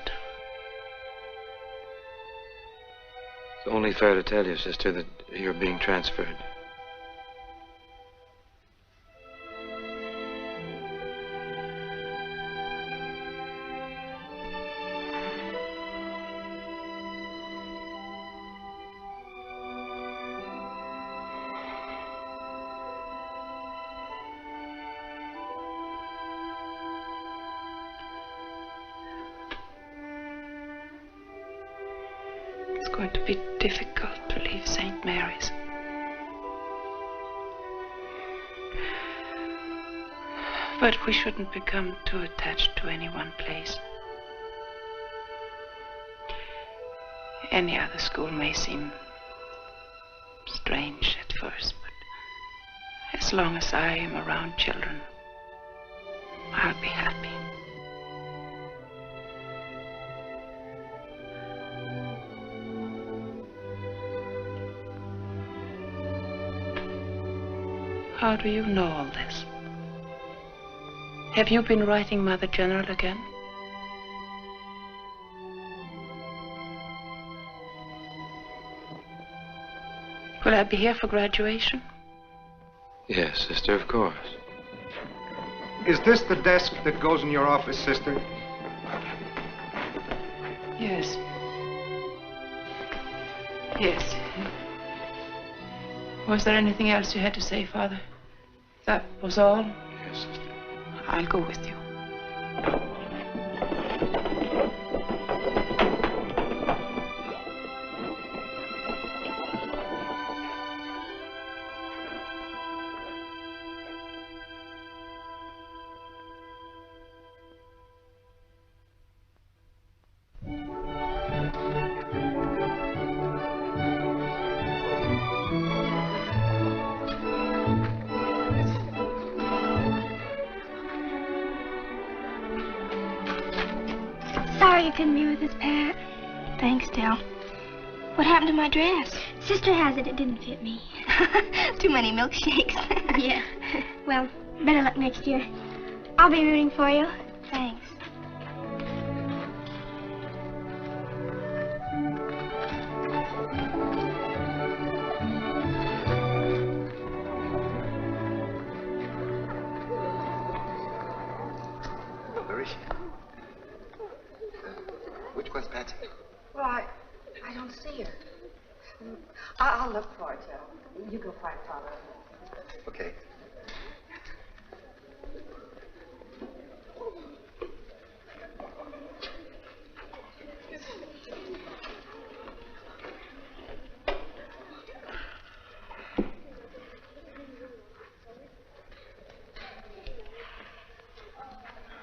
It's only fair to tell you, sister, that you're being transferred. It's going to be difficult to leave St. Mary's. But we shouldn't become too attached to any one place. Any other school may seem strange at first, but as long as I am around children, I'll be happy. How do you know all this? Have you been writing Mother General again? Will I be here for graduation? Yes, sister, of course. Is this the desk that goes in your office, sister? Yes. Yes. Was there anything else you had to say, Father? That was all? Yes, sister. I'll go with you. Sorry you couldn't be with us, Pat. Thanks, Del. What happened to my dress? Sister has it. It didn't fit me. Too many milkshakes. Yeah. Well, better luck next year. I'll be rooting for you. Thanks. I'll look for it, Joe. You go find Father. Okay.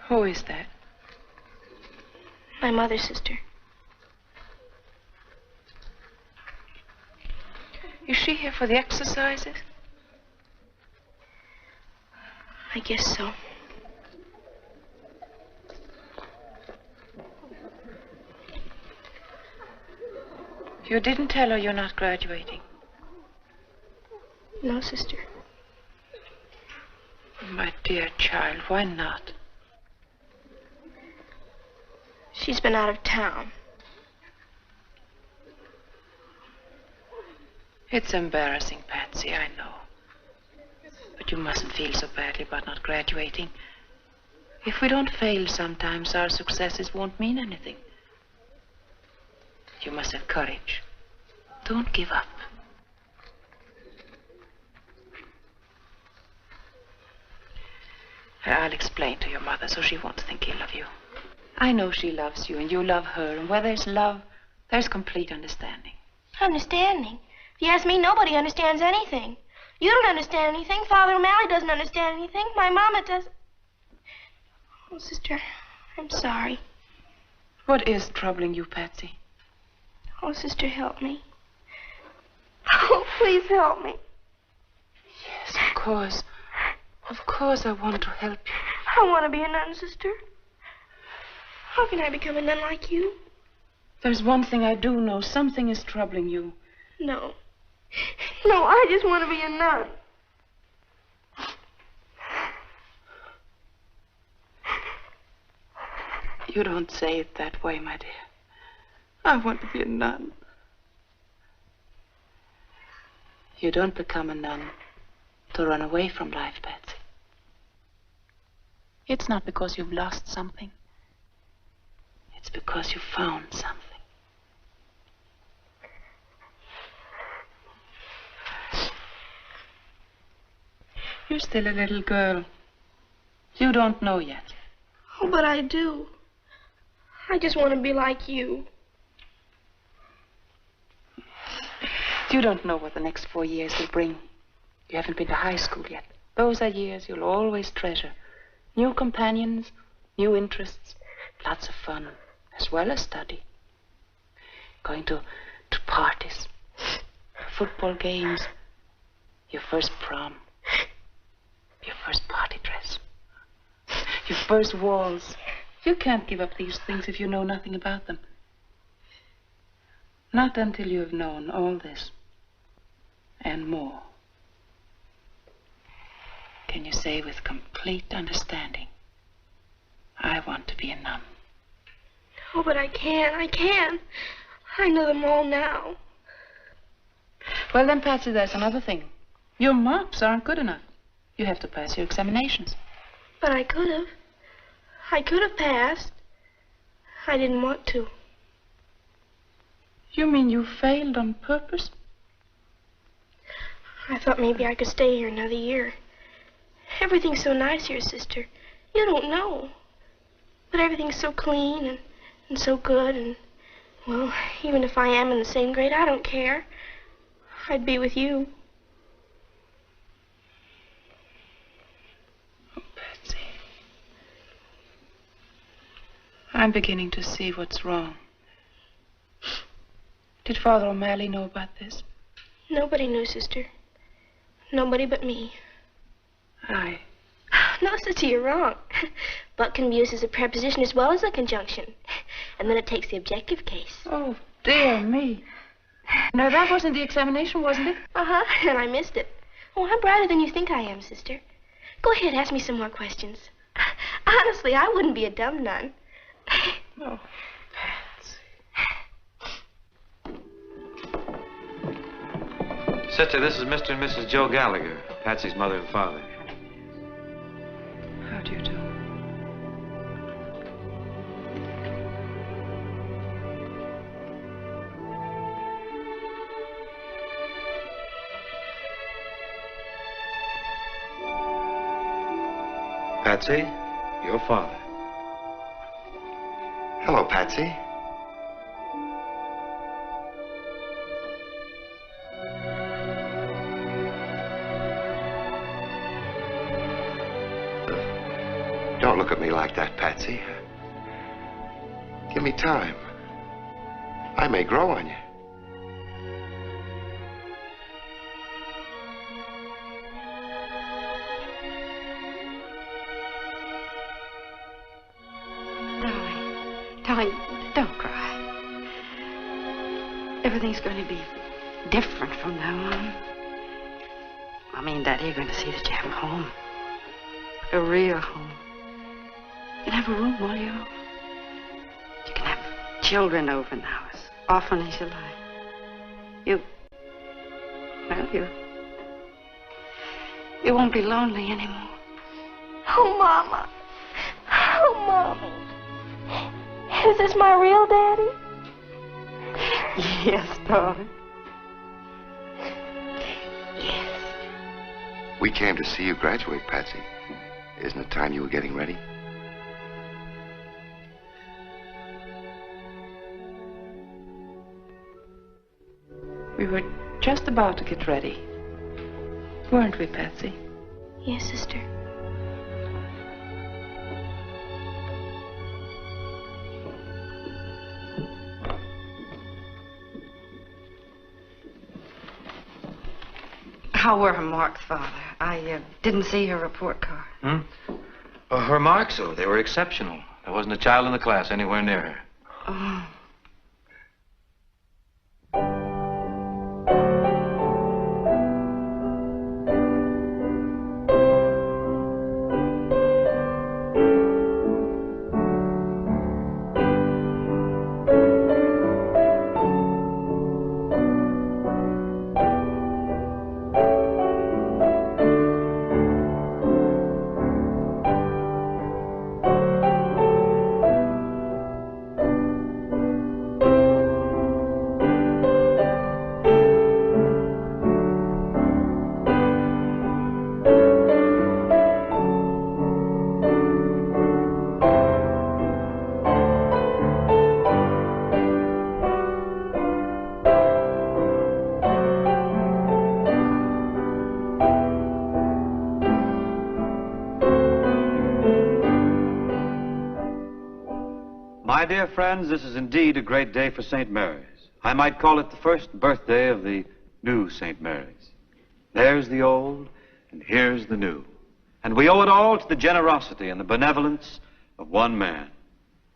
Who is that? My mother, sister. Is she here for the exercises? I guess so. You didn't tell her you're not graduating? No, sister. My dear child, why not? She's been out of town. It's embarrassing, Patsy, I know. But you mustn't feel so badly about not graduating. If we don't fail sometimes, our successes won't mean anything. You must have courage. Don't give up. I'll explain to your mother so she won't think ill of you. I know she loves you and you love her, and where there's love, there's complete understanding. Understanding? If you ask me, nobody understands anything. You don't understand anything. Father O'Malley doesn't understand anything. My mama doesn't. Oh, sister, I'm sorry. What is troubling you, Patsy? Oh, sister, help me. Oh, please help me. Yes, of course. Of course I want to help you. I want to be a nun, sister. How can I become a nun like you? There's one thing I do know. Something is troubling you. No. No, I just want to be a nun. You don't say it that way, my dear. I want to be a nun. You don't become a nun to run away from life, Patsy. It's not because you've lost something. It's because you found something. You're still a little girl. You don't know yet. Oh, but I do. I just want to be like you. You don't know what the next 4 years will bring. You haven't been to high school yet. Those are years you'll always treasure. New companions, new interests, lots of fun, as well as study. Going to parties, football games, your first prom, your first party dress, your first waltz. You can't give up these things if you know nothing about them. Not until you have known all this and more. Can you say with complete understanding, I want to be a nun? Oh, but I can't. I know them all now. Well, then, Patsy, there's another thing. Your marks aren't good enough. You have to pass your examinations. But I could have. I could have passed. I didn't want to. You mean you failed on purpose? I thought maybe I could stay here another year. Everything's so nice here, sister. You don't know. But everything's so clean and so good, and, well, even if I am in the same grade, I don't care. I'd be with you. Oh, Patsy. I'm beginning to see what's wrong. Did Father O'Malley know about this? Nobody knew, sister. Nobody but me. No, sister, you're wrong. But can be used as a preposition as well as a conjunction. And then it takes the objective case. Oh, dear me. Now, that wasn't the examination, wasn't it? Uh-huh, and I missed it. Oh, I'm brighter than you think I am, sister. Go ahead, ask me some more questions. Honestly, I wouldn't be a dumb nun. Oh, Sister, this is Mr. and Mrs. Joe Gallagher, Patsy's mother and father. How do you do? Patsy, your father. Hello, Patsy. Don't look at me like that, Patsy. Give me time. I may grow on you. Darling, don't cry. Everything's going to be different from now on. Mommy and Daddy are going to see that you have a home. A real home. You can have a room all your own. You can have children over now as often as you like. You won't be lonely anymore. Oh, Mama. Oh, Mommy. Is this my real daddy? Yes, darling. We came to see you graduate, Patsy. Isn't it time you were getting ready? We were just about to get ready. Weren't we, Patsy? Yes, sister. How were her marks, Father? I didn't see her report card. Her marks, oh, they were exceptional. There wasn't a child in the class anywhere near her. Oh. My dear friends, this is indeed a great day for St. Mary's. I might call it the first birthday of the new St. Mary's. There's the old, and here's the new. And we owe it all to the generosity and the benevolence of one man.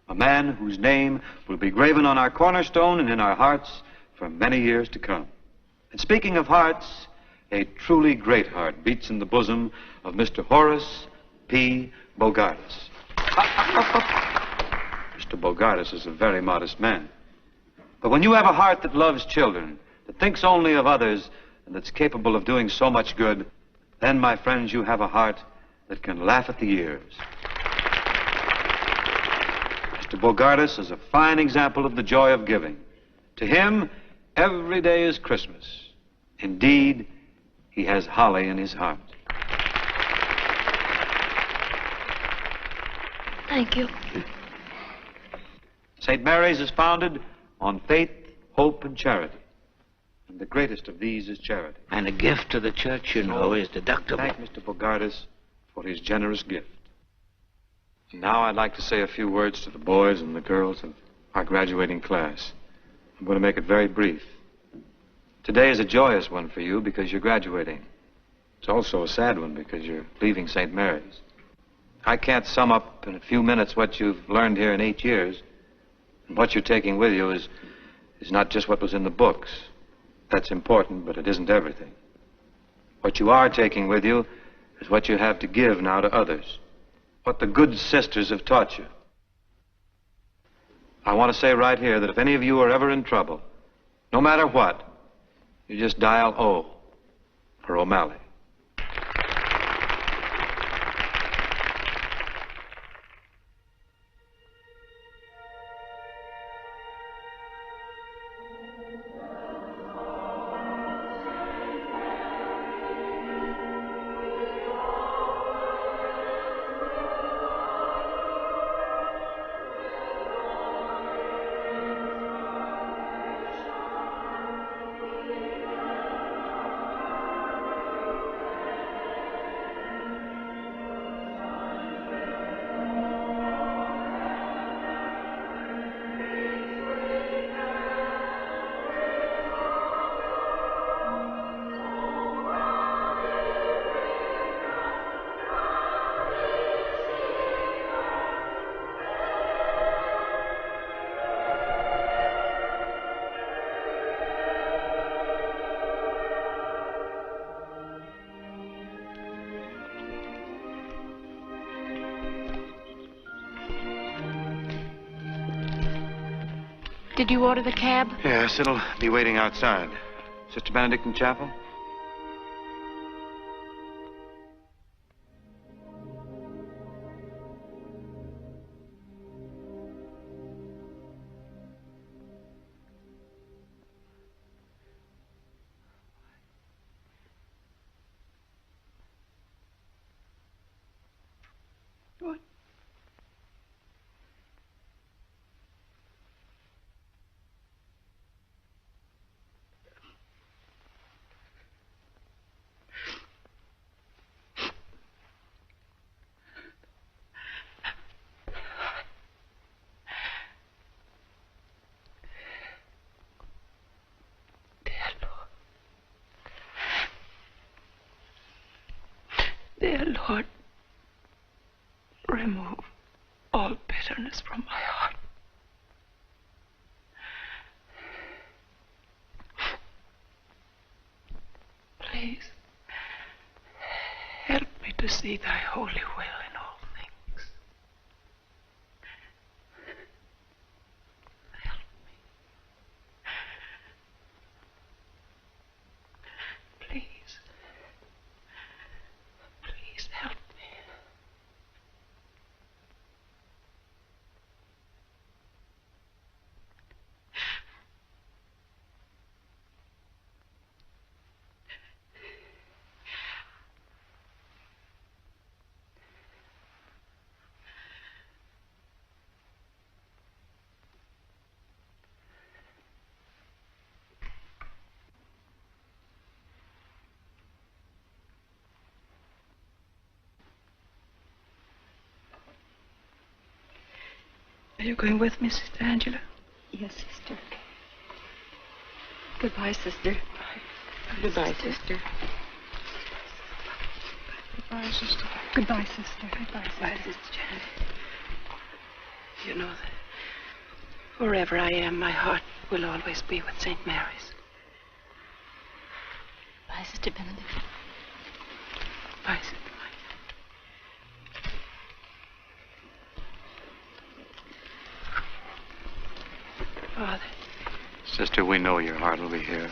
A man whose name will be graven on our cornerstone and in our hearts for many years to come. And speaking of hearts, a truly great heart beats in the bosom of Mr. Horace P. Bogardus. Mr. Bogardus is a very modest man. But when you have a heart that loves children, that thinks only of others, and that's capable of doing so much good, then, my friends, you have a heart that can laugh at the years. Mr. Bogardus is a fine example of the joy of giving. To him, every day is Christmas. Indeed, he has holly in his heart. Thank you. St. Mary's is founded on faith, hope, and charity. And the greatest of these is charity. And a gift to the church, you know, is deductible. Thank Mr. Bogardus for his generous gift. And now I'd like to say a few words to the boys and the girls of our graduating class. I'm going to make it very brief. Today is a joyous one for you because you're graduating. It's also a sad one because you're leaving St. Mary's. I can't sum up in a few minutes what you've learned here in 8 years. And what you're taking with you is not just what was in the books. That's important, but it isn't everything. What you are taking with you is what you have to give now to others. What the good sisters have taught you. I want to say right here that if any of you are ever in trouble, no matter what, you just dial O for O'Malley. Did you order the cab? Yes, it'll be waiting outside. Sister Benedict in chapel? What? Dear Lord, remove all bitterness from my heart. Please, help me to see thy holy will in all things. Help me. Please. Please help me. Are you going with me, Sister Angela? Yes, sister. Goodbye, sister. Goodbye, sister. Goodbye, sister. Goodbye, sister. Goodbye, Sister Janet. You know that wherever I am, my heart will always be with St. Mary's. Bye, Sister Benedict. Bye, Sister. Father. Sister, we know your heart will be here.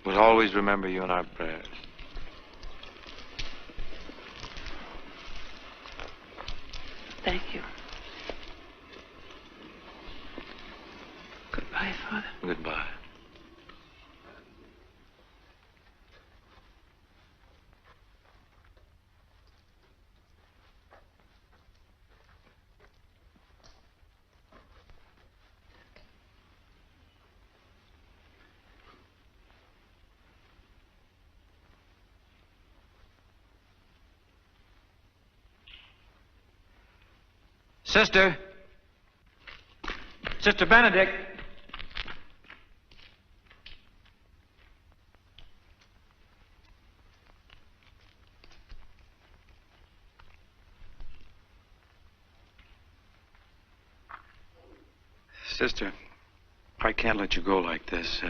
We'll always remember you in our prayers. Thank you. Goodbye, Father. Goodbye. Sister. Sister Benedict. Sister, I can't let you go like this.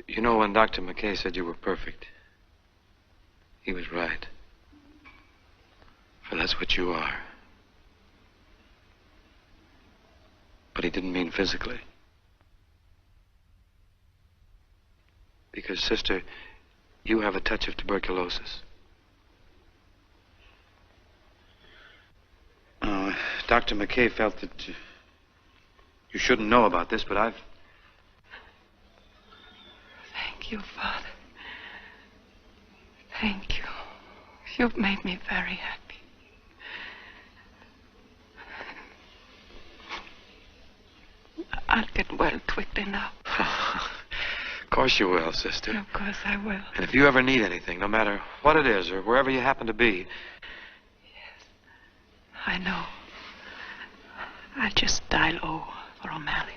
You know, when Dr. McKay said you were perfect, he was right. For that's what you are. But he didn't mean physically. Because, sister, you have a touch of tuberculosis. Dr. McKay felt that you shouldn't know about this, but I've... Thank you, Father. Thank you. You've made me very happy. I'll get well quickly now. Of course you will, sister. Of course I will. And if you ever need anything, no matter what it is or wherever you happen to be... I know. I'll just dial O for O'Malley.